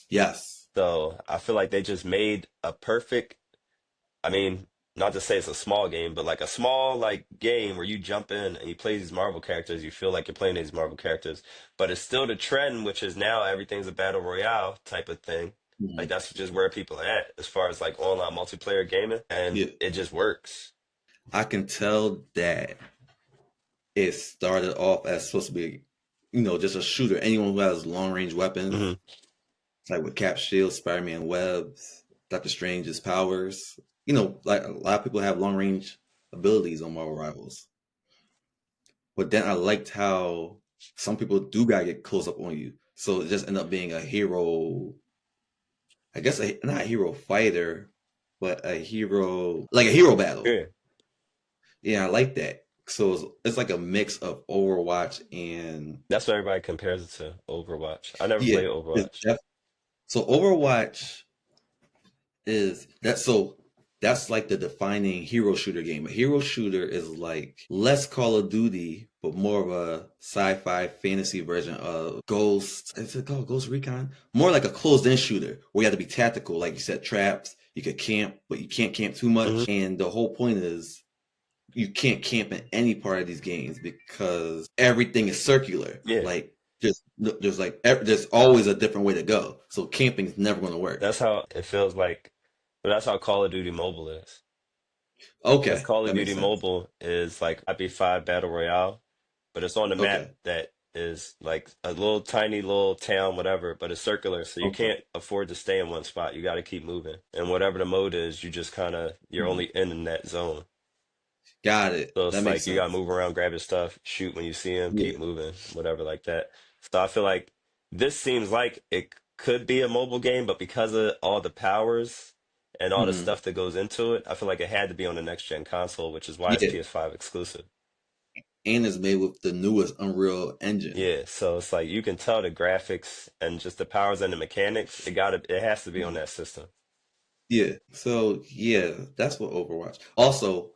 Yes. So I feel like they just made a perfect I mean, not to say it's a small game, but like a small like game where you jump in and you play these Marvel characters, you feel like you're playing these Marvel characters, but it's still the trend, which is now everything's a battle royale type of thing. Like Mhm. that's just where people are at as far as like online multiplayer gaming, and Yeah, it just works. I can tell that it started off as supposed to be, just a shooter. Anyone who has long range weapons, Hmm. like with Cap Shield, Spider Man webs, Doctor Strange's powers. Like a lot of people have long range abilities on Marvel Rivals. But then I liked how some people do gotta get close up on you. So it just ended up being a hero, I guess not a hero fighter, but a hero, like a hero battle. Yeah, Yeah, I like that. So it's like a mix of Overwatch and that's what everybody compares it to, Overwatch. I never yeah. played It's Overwatch. so Overwatch is that so that's like the defining hero shooter game. A hero shooter is like less Call of Duty, but more of a sci-fi fantasy version of Ghost. Is it called Ghost Recon? More like a closed-in shooter where you have to be tactical, like you said, traps. You could camp, but you can't camp too Hmm. much. And the whole point is you can't camp in any part of these games because everything is circular. Yeah, Like there's always a different way to go. So camping is never going to work. that's how it feels like. But that's how Call of Duty Mobile is. Because Okay, Call of that makes Duty sense. Mobile is like IP5 Battle Royale, but it's on the map Okay, that is like a little tiny little town, whatever, but it's circular, so you okay, can't afford to stay in one spot. You got to keep moving. And whatever the mode is, you just kind of you're Mhm. only in that zone. Got it. So That it's makes like you gotta sense. move around, grab your stuff, shoot when you see him, keep Yeah. moving, whatever like that. So I feel like this seems like it could be a mobile game, but because of all the powers and all the Hmm. stuff that goes into it, I feel like it had to be on the next gen console, which is why it's Yeah, PS5 exclusive. and it's made with the newest Unreal Engine. Yeah, so it's like you can tell the graphics and just the powers and the mechanics, it has to be on Mhm. that system. Yeah. So yeah, that's what Overwatch. Also,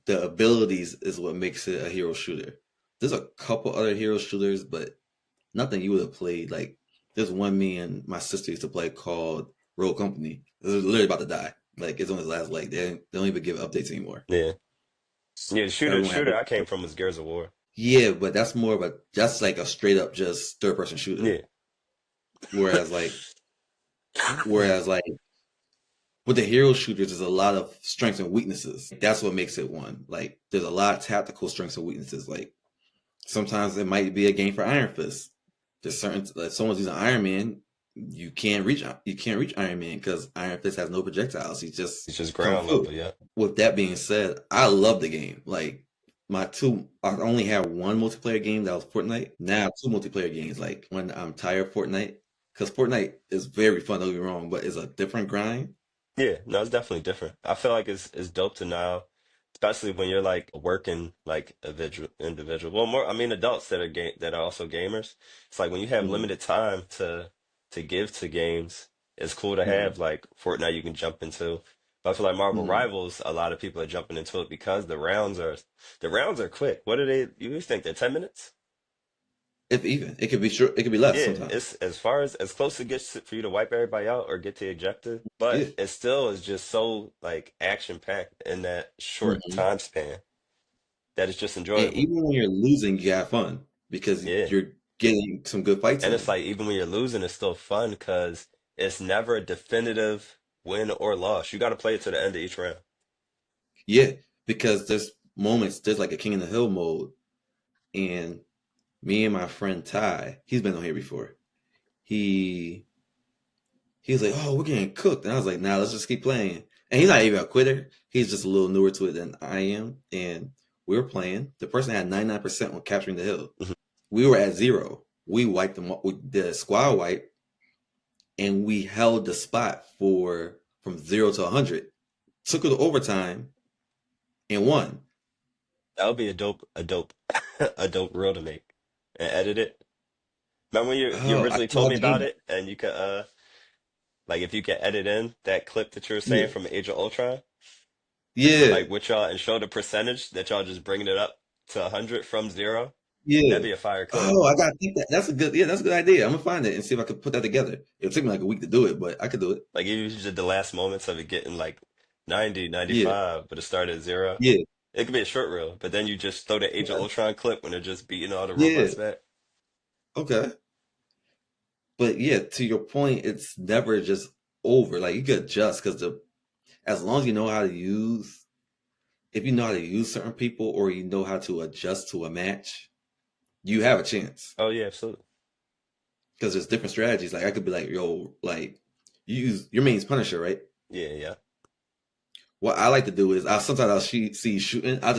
the abilities is what makes it a hero shooter. There's a couple other hero shooters, but nothing you would have played. Like there's one me and my sister used to play called Road Company. It was literally about to die. Like it's on his last leg. They don't even give updates anymore. Yeah. Yeah, the Everyone had shooter I came from was Gears of War. yeah, but that's like a straight up just third person shooter. Yeah. Whereas like whereas like with the hero shooters, there's a lot of strengths and weaknesses. That's what makes it one. Like there's a lot of tactical strengths and weaknesses. Like sometimes it might be a game for Iron Fist. There's certain if someone's using Iron Man, you can't reach Iron Man because Iron Fist has no projectiles. He's just It's just kung ground fu. level, yeah. With that being said, I love the game. Like I only had one multiplayer game that was Fortnite. Now two multiplayer games. Like when I'm tired of Fortnite, because Fortnite is very fun. Don't get me wrong, but it's a different grind. Yeah, no, it's definitely different. I feel like it's dope to now, especially when you're like working like individual. Well, more I mean adults that are also gamers. It's like when you have Hmm. limited time to give to games, it's cool to Hmm. have like Fortnite you can jump into. But I feel like Marvel Hmm. Rivals, a lot of people are jumping into it because the rounds are quick. What do they you think they're 10 minutes? If even it could be short, it could be less Yeah, sometimes. it's as far as close it gets for you to wipe everybody out or get the objective, but Yeah. it still is just so like action packed in that short Hmm. time span that it's just And enjoyable. even when you're losing, you have fun because Yeah, you're getting some good fights and it's in. like even when you're losing, it's still fun because it's never a definitive win or loss. You got to play it to the end of each round. Yeah, because there's like a King of the Hill mode, and me and my friend Ty, he's been on here before. He he's like, "Oh, we're getting cooked," and I was like, "Nah, let's just keep playing." And he's not even a quitter. He's just a little newer to it than I am. And we were playing. The person had 99% on capturing the hill. Mhm. We were at zero. We wiped them. We did a squad wipe, and we held the spot for from 0 to 100. Took it to overtime and won. That would be a dope, a dope reel to make and edit it. Remember when you Oh, I originally still told have me the game. about it and you could like if you could edit in that clip that you were saying Yeah, from Age of Ultron? yeah, Like with y'all and show the percentage that y'all just bringing it up to 100 from zero. That'd yeah. be a fire clip. Oh, I gotta think that. That's a good idea. I'm gonna find it and see if I can put that together. It'll take me like a week to do it, but I could do it. Like you just did the last moments of it getting like 90, Yeah, 95, but it started at 0. yeah, It could be a short reel, but then you just throw the Age of okay, Ultron clip when they're just beating all the yeah, robots back. okay. But yeah, to your point, it's never just over. Like you could adjust because as long as you know how to use, if you know how to use certain people or you know how to adjust to a match, you have a chance. Oh yeah, absolutely. Because there's different strategies. Like I could be like, yo, like you use your main's Punisher, right? Yeah, yeah. What I like to do is sometimes I'll see you shooting. I'll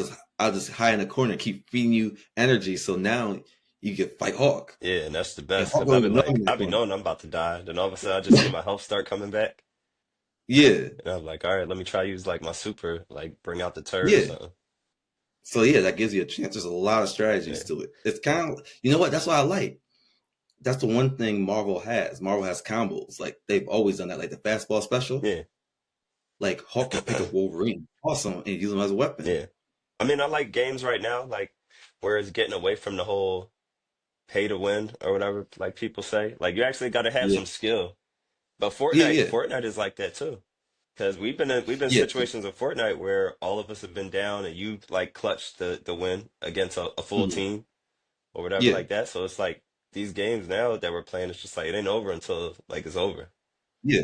just hide in the corner and keep feeding you energy. So now you can fight Hawk. Yeah, and that's the And best Hawk because don't even know I'm in I that be corner. knowing I'm about to die. Then all of a sudden I just see my health start coming back. Yeah, And I'm like, all right, let me try use like my super, like bring out the turd or yeah. something. So yeah, that gives you a chance. There's a lot of Yeah. strategies to it. It's kind of, you know what? That's what I like. That's the one thing Marvel has. Marvel has combos. Like they've always done that. Like the fastball special. Yeah. Like Hawk can pick up Wolverine, awesome, and use him as a weapon. Yeah. I mean, I like games right now, like where it's getting away from the whole pay to win or whatever, like people say. Like you actually got to have Yeah, some skill. But yeah, Fortnite, yeah, Fortnite is like that too. Because we've been in yeah, situations of Fortnite where all of us have been down and you like clutched the win against a full mhm, team or whatever yeah, like that. So it's like these games now that we're playing, it's just like it ain't over until like it's over. yeah.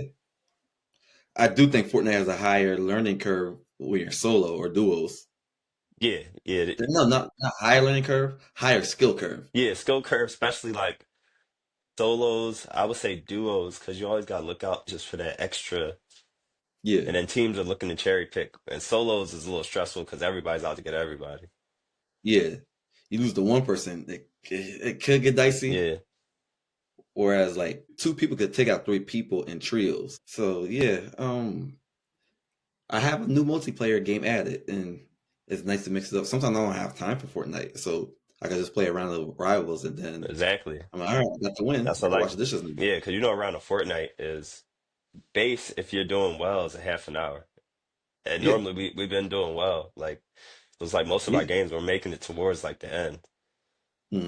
I do think Fortnite has a higher learning curve when you're solo or duos. Yeah, yeah, No, not higher learning curve, higher skill curve. yeah. Skill curve, especially like solos. I would say duos because you always gotta look out just for that extra. Yeah, And then teams are looking to cherry pick, and solos is a little stressful because everybody's out to get everybody. yeah. You lose the one person, it could get dicey. Yeah, Whereas like two people could take out three people in trios. So yeah, I have a new multiplayer game added, and it's nice to mix it up. Sometimes I don't have time for Fortnite, so I can just play around the rivals, and then exactly. I'm like, all right, I got to win. That's I what can like wash the dishes. yeah, because you know around a Fortnite is base if you're doing well is a half an hour. And Yeah, normally we've been doing well. Like it was like most of our yeah, games we're making it towards like the end.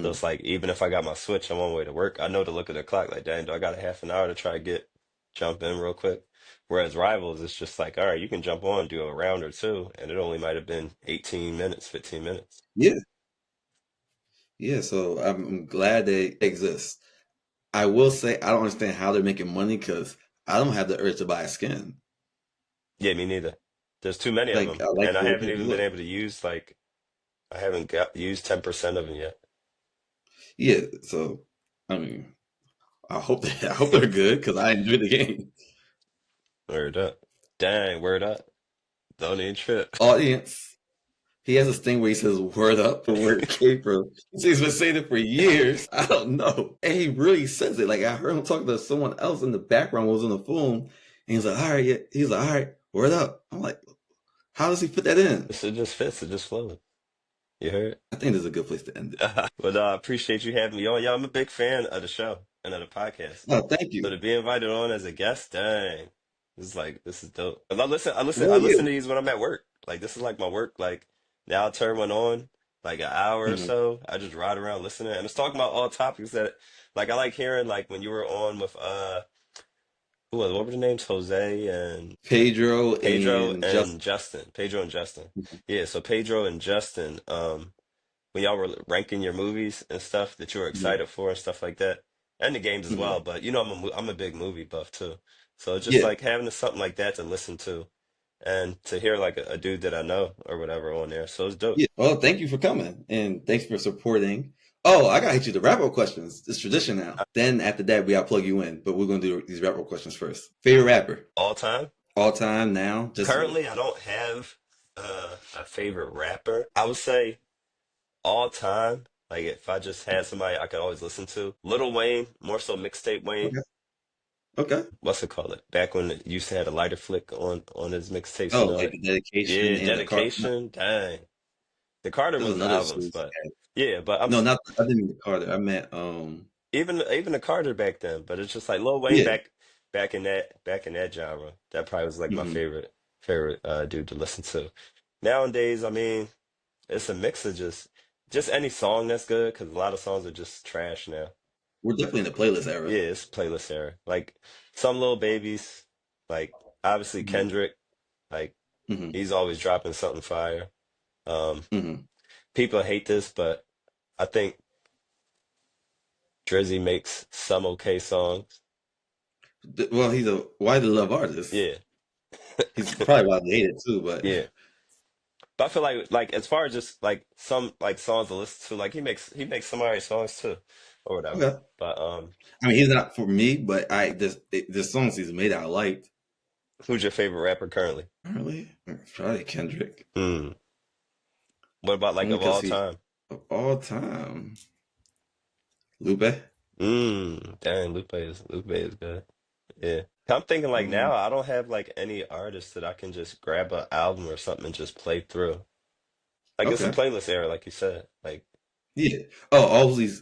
So mm, it's like even if I got my Switch, I'm on my way to work. I know to look at the clock like, dang, do I got a half an hour to try to get jump in real quick? Whereas Rivals, it's just like, all right, you can jump on, do a round or two, and it only might have been 18 minutes, 15 minutes. yeah, yeah. So I'm glad they exist. I will say I don't understand how they're making money because I don't have the urge to buy a skin. Yeah, me neither. There's too many of Like them, I like and I the way haven't people even been look. able to use like I haven't got used 10% of them yet. Yeah, so I mean, I hope they're good because I enjoy the game. Word up. Dang, word up. Don't even trip. Audience, he has this thing where he says "word up" or "word came from." He's been saying it for years. I don't know, and he really says it. Like I heard him talking to someone else in the background, was on the phone, and he's like, "All right, yeah." He's like, "All right, word up." I'm like, how does he fit that in? It just fits, it just flows. You heard? I think this is a good place to end it. But I appreciate you having me on. Yeah, I'm a big fan of the show and of the podcast. No, thank So you. to be invited on as a guest, dang, this is dope. And I Well, listen yeah. to these when I'm at work. Like this is like my work. Like now I'll turn one on, like an hour or Mhm. so. I just ride around listening, and it's talking about all topics that, like I like hearing. Like when you were on with what were the names? Jose and Pedro Pedro and and Justin. Justin. Pedro and Justin. Yeah, so Pedro and Justin. When y'all were ranking your movies and stuff that you were Mhm. excited for and stuff like that, and the games as Mhm. well. But you know, I'm a big movie buff too, so it's just Yeah. like having something like that to listen to and to hear like a dude that I know or whatever on there. So it's dope. Yeah. Well, thank you for coming and thanks for supporting. Oh, I gotta hit you the wrap up questions. It's tradition now. Then after that, we gotta plug you in. But we're gonna do these wrap up questions first. Favorite rapper, All time. all time now. Just Currently, I don't have a favorite rapper. I would say all time. Like if I just had somebody I could always listen to, Lil Wayne, more so mixtape Wayne. okay. Okay. What's it called? It back when it used to have a lighter flick on his mixtapes Oh, and all like that. the dedication Yeah, and the car. No, dedication. Dang, the Carter there's was the another albums, series. but yeah, but No, not. I didn't mean the Carter. I meant even the Carter back then. But it's just like Lil Wayne yeah. back in that genre. That probably was like my Hmm. favorite dude to listen to. Nowadays, I mean, it's a mix of just any song that's good because a lot of songs are just trash now. We're definitely in the playlist era. Yeah, it's playlist era. Like some little babies, like obviously Mhm. Kendrick, like Hmm. He's always dropping something fire. Um, Hmm. People hate this, but I think Drizzy makes some okay songs. Well, he's a widely loved artist. Yeah, He's probably widely hated too, but yeah. But I feel like as far as just like some like songs to listen to, like he makes some alright songs too, or whatever. okay. But I mean, he's not for me, but the songs he's made I liked. who's your favorite rapper currently? Really, probably Kendrick. Hmm. What about like Only of because all he time? of all time, Lupe. Dang, Lupe is good. Yeah. I'm thinking like now Um, I don't have like any artist that I can just grab an album or something and just play through. Like it's a okay, playlist era, like you said. Like, yeah. Oh,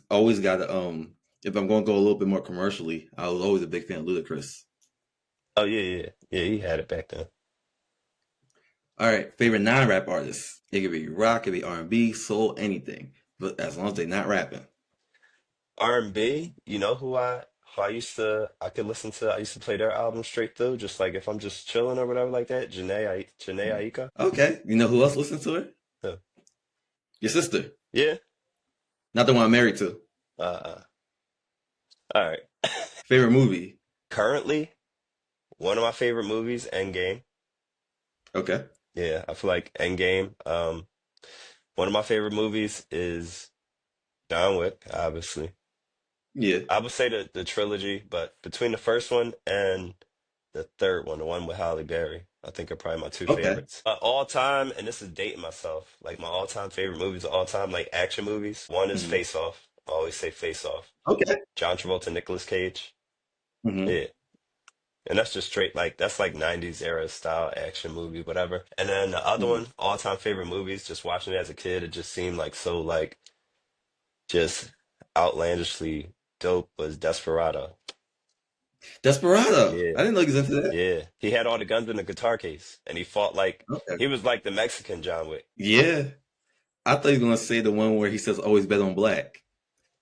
always got to If I'm going to go a little bit more commercially, I was always a big fan of Ludacris. oh yeah, he had it back then. All right, favorite non-rap artists. It could be rock, it could be R&B, soul, anything, but as long as they're not rapping. R&B, you know who I could listen to. I used to play their album straight through, just like if I'm just chilling or whatever like that. Janae Aika. Okay, you know who else listens to it? Huh. Your sister, Yeah. not the one I'm married to. Uh, all right. Favorite movie. Currently, one of my favorite movies, Endgame. Okay, Yeah, I feel like Endgame. One of my favorite movies is John Wick, obviously. yeah, I would say the trilogy, but between the first one and the third one, the one with Halle Berry, I think are probably my two okay, favorites. All time, and this is dating myself, like my all time favorite movies, all time like action movies. One is hmm Face Off. I always say Face Off. okay, John Travolta, Nicolas Cage. hmm Yeah. And that's just straight like that's like 90s era style action movie, whatever. And then the other hmm one, all time favorite movies, just watching it as a kid, it just seemed like so like just outlandishly dope was Desperado. Desperado. Yeah. I didn't know he was into that. Yeah, he had all the guns in the guitar case, and he fought like Okay, he was like the Mexican John Wick. yeah. I thought he was gonna say the one where he says always bet on black.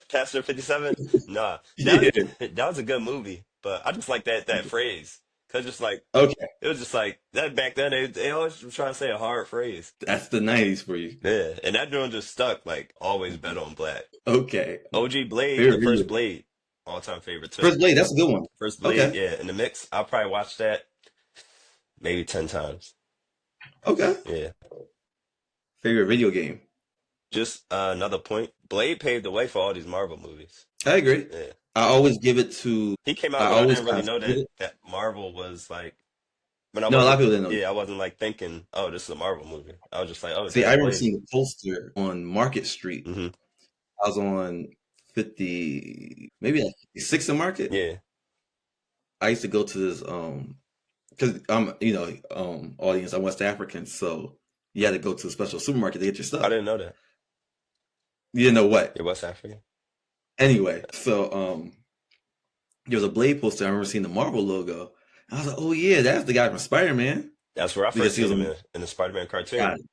Pastor 57? Nah, that Yeah. was that was a good movie, but I just like that phrase because just like Okay, it was just like that back then. They always were trying to say a hard phrase. that's the '90s for you. Yeah, and that one just stuck. Like always bet on black. Okay, OG Blade, the favorite first video. Blade, all time favorite too. First Blade. That's a good one. First Blade, Okay, yeah. In the mix, I'll probably watch that maybe 10 times. okay. Yeah. Favorite video game. Just another point. Blade paved the way for all these Marvel movies. I agree. Yeah. I always give it to. He came I out when I always didn't really kind of know split that it. Marvel was like when I No, a lot of wasn't people didn't know yeah, that. I wasn't like thinking, oh, this is a Marvel movie. I was just like, oh, See, I damn, remember Blade. seeing the poster on Market Street. Hmm. I was on 50, maybe like 56 in Market. Yeah. I used to go to this because I'm audience. I'm West African, so you had to go to a special supermarket to get your I stuff. didn't know that. You didn't know what. You're West African. Anyway, so there was a Blade poster. I remember seeing the Marvel logo. I was like, oh yeah, that's the guy from Spider-Man That's where I because first he was seen him a in the Spider-Man cartoon. got it.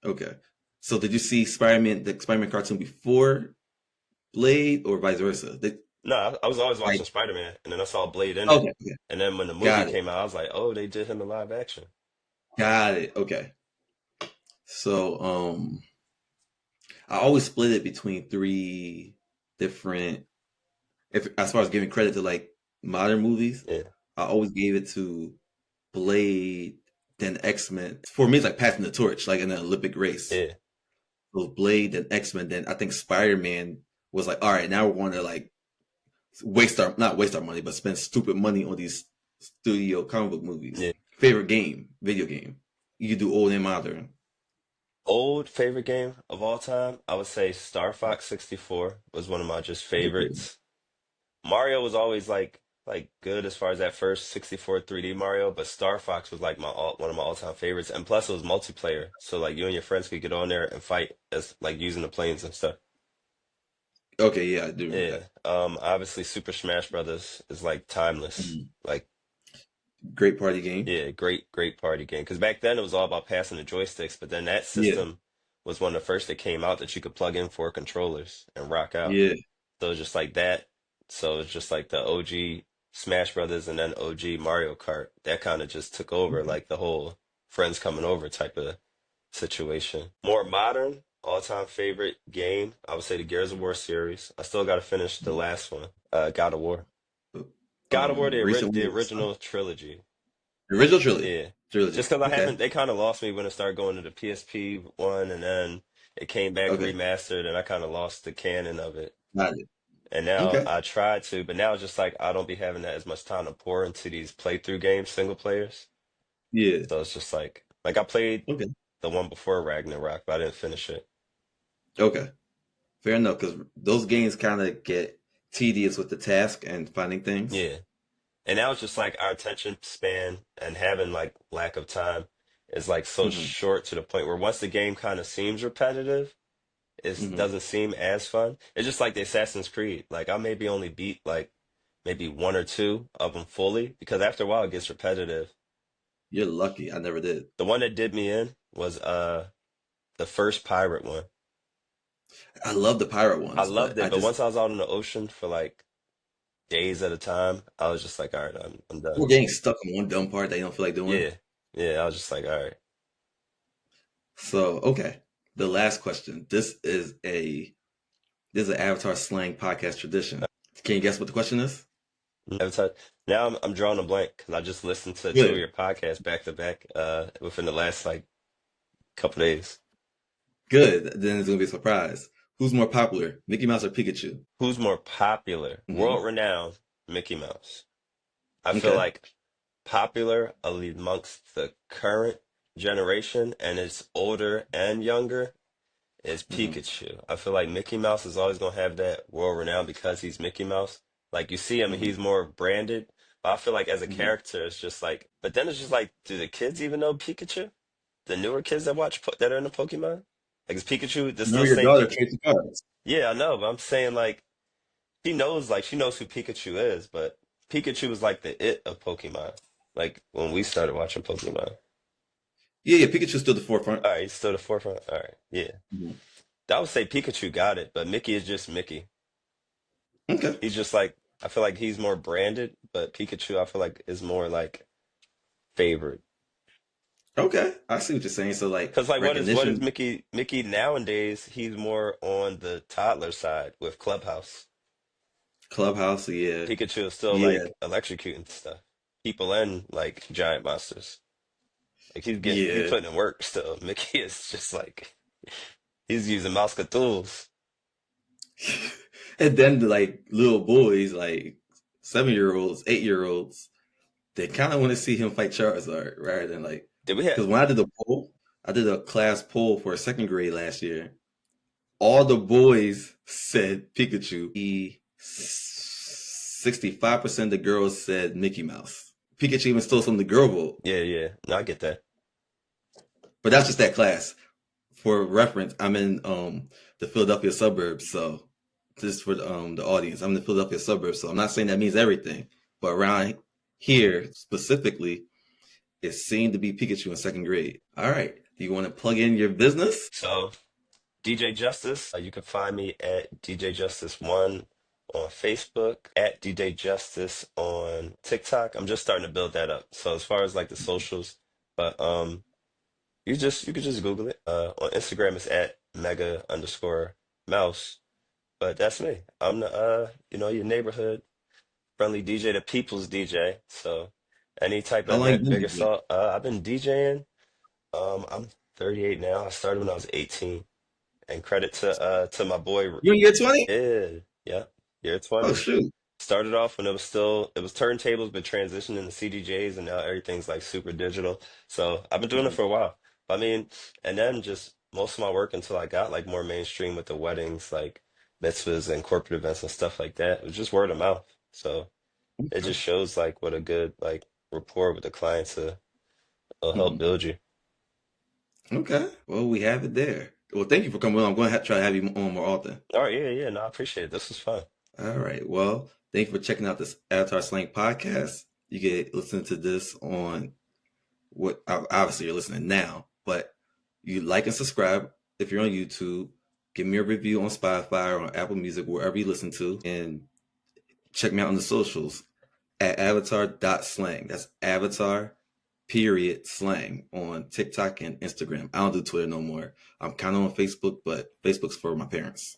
Okay. So did you see Spider-Man, the Spider-Man cartoon before Blade or vice versa? No, I was always Like, watching Spider-Man, and then I saw Blade in it. okay, okay, And then when the movie got it, came out, I was like, oh, they did him in live action. got it. Okay. So I always split it between three different. If as far as giving credit to like modern movies, Yeah. I always gave it to Blade, then X-Men. For me, it's like passing the torch, like in an Olympic race. Yeah. So Blade, then X-Men, then I think Spider-Man was like, all right, now we're going to like not waste our money, but spend stupid money on these studio comic book movies. Yeah. Favorite game, video game. You could do old and modern. Old favorite game of all time, I would say Star Fox 64 was one of my just favorites. Mario was always like good as far as that first 64 3D Mario, but Star Fox was like one of my all-time favorites. And plus it was multiplayer. So like you and your friends could get on there and fight as like using the planes and stuff. Okay, yeah, I do remember Yeah. that. Obviously Super Smash Brothers is like timeless. Mhm. Like Great party game. yeah, great party game. Because back then it was all about passing the joysticks, but then that Yeah, system was one of the first that came out that you could plug in four controllers and rock out. yeah. So it's just like that. So it's just like the OG Smash Brothers and then OG Mario Kart. That kind of just took over Okay. like the whole friends coming over type of situation. More modern, all-time favorite game, I would say the Gears of War series. I still got to finish the last one, God of War. God of War, Recent the ones. original trilogy. The original trilogy. Yeah. Trilogy. Just because I Okay. haven't, they kind of lost me when it started going to the PSP one, and then it came back Okay. remastered, and I kind of lost the canon of it. Got it. And now Okay. I tried to, but now it's just like I don't be having that as much time to pour into these playthrough games, single players. Yeah. So it's just like I played Okay. the one before Ragnarok, but I didn't finish it. Okay. Fair enough, because those games kind of get tedious with the task and finding things. Yeah. And now it's just like our attention span and having like lack of time is like so Hmm. short to the point where once the game kind of seems repetitive, it Hmm. doesn't seem as fun. It's just like the Assassin's Creed. Like I maybe only beat like maybe one or two of them fully because after a while it gets repetitive. You're lucky. I never did. The one that did me in was the first pirate one. I love the pirate I ones, but loved I it, but just once I was out in the ocean for like days at a time, I was just like, all right, I'm done. we're getting stuck on one dumb part that you don't feel like doing. Yeah. Yeah, I was just like, all right. So, okay. The last question. This is an Avatar Slang Podcast tradition. Can you guess what the question is? Avatar. Now I'm drawing a blank because I just listened to two of Good. your podcasts back to back within the last like couple days. Good. Then it's gonna be a surprise. Who's more popular, Mickey Mouse or Pikachu? Who's more popular? Hmm. World renowned Mickey Mouse. I feel Okay. like popular amongst the current generation and it's older and younger is Hmm. Pikachu. I feel like Mickey Mouse is always gonna have that world renowned because he's Mickey Mouse. Like you see him and Hmm. he's more branded. But I feel like as a Hmm. character, it's just like. But then it's just like, do the kids even know Pikachu? The newer kids that that are in the Pokemon? Like is Pikachu the still Remember your same daughter Pikachu? trades the cards. Yeah, I know, but I'm saying like she knows who Pikachu is, but Pikachu was like the it of Pokemon. Like when we started watching Pokemon. Yeah, yeah. Pikachu's still the forefront. All right, he's still the forefront. All right, yeah. Mhm. I would say Pikachu got it, but Mickey is just Mickey. Okay. He's just like I feel like he's more branded, but Pikachu I feel like is more like favored. Okay. I see what you're saying. So like Because like what is recognition, Mickey nowadays? He's more on the toddler side with Clubhouse. Clubhouse. Yeah. Pikachu is still Yeah. like electrocuting stuff, people and like giant monsters. Like he's Yeah. putting in work still. Mickey is just like he's using mouse tools. And then the like little boys, like 7-year-olds, 8-year-olds, they kind of want to see him fight Charizard rather than like Did we have? because when I did the poll, I did a class poll for second grade last year. All the boys said Pikachu. 65% of the girls said Mickey Mouse. Pikachu even stole some of the girl vote, Yeah, yeah. No, I get that. but that's just that class. For reference, I'm in the Philadelphia suburbs, so just for the audience, I'm in the Philadelphia suburbs, so I'm not saying that means everything, but around here specifically, it seemed to be Pikachu in second grade. All right, do you want to plug in your business? So DJ Justice, you can find me at DJ Justice One on Facebook, at DJ Justice on TikTok. I'm just starting to build that up. So as far as like the socials, but you could just Google it. On Instagram it's at mega underscore mouse. But that's me. I'm the your neighborhood friendly DJ, the people's DJ. So any type How of long you event, been big or DJing? small, I've been DJing. I'm 38 now. I started when I was 18. And credit to my boy. You in year 20? Yeah, yeah. Year Oh 20. shoot. Started off when it was turntables, but transitioned into CDJs, and now everything's like super digital. So I've been doing it Mhm. for a while. I mean, and then just most of my work until I got like more mainstream with the weddings, like mitzvahs and corporate events and stuff like that. It was just word of mouth. So it Okay. just shows like what a good like rapport with the clients will help Mhm. build you. Okay. Well, we have it there. Well, thank you for coming on. I'm going to try to have you on more often. All right, yeah, yeah. No, I appreciate it. This was fun. All right. Well, thank you for checking out this Avatar Slang podcast. You can listen to this on what obviously you're listening now, but you like and subscribe if you're on YouTube. Give me a review on Spotify or on Apple Music, wherever you listen to, and check me out on the socials at avatar.slang. That's avatar period slang on TikTok and Instagram. I don't do Twitter no more. I'm kind of on Facebook, but Facebook's for my parents.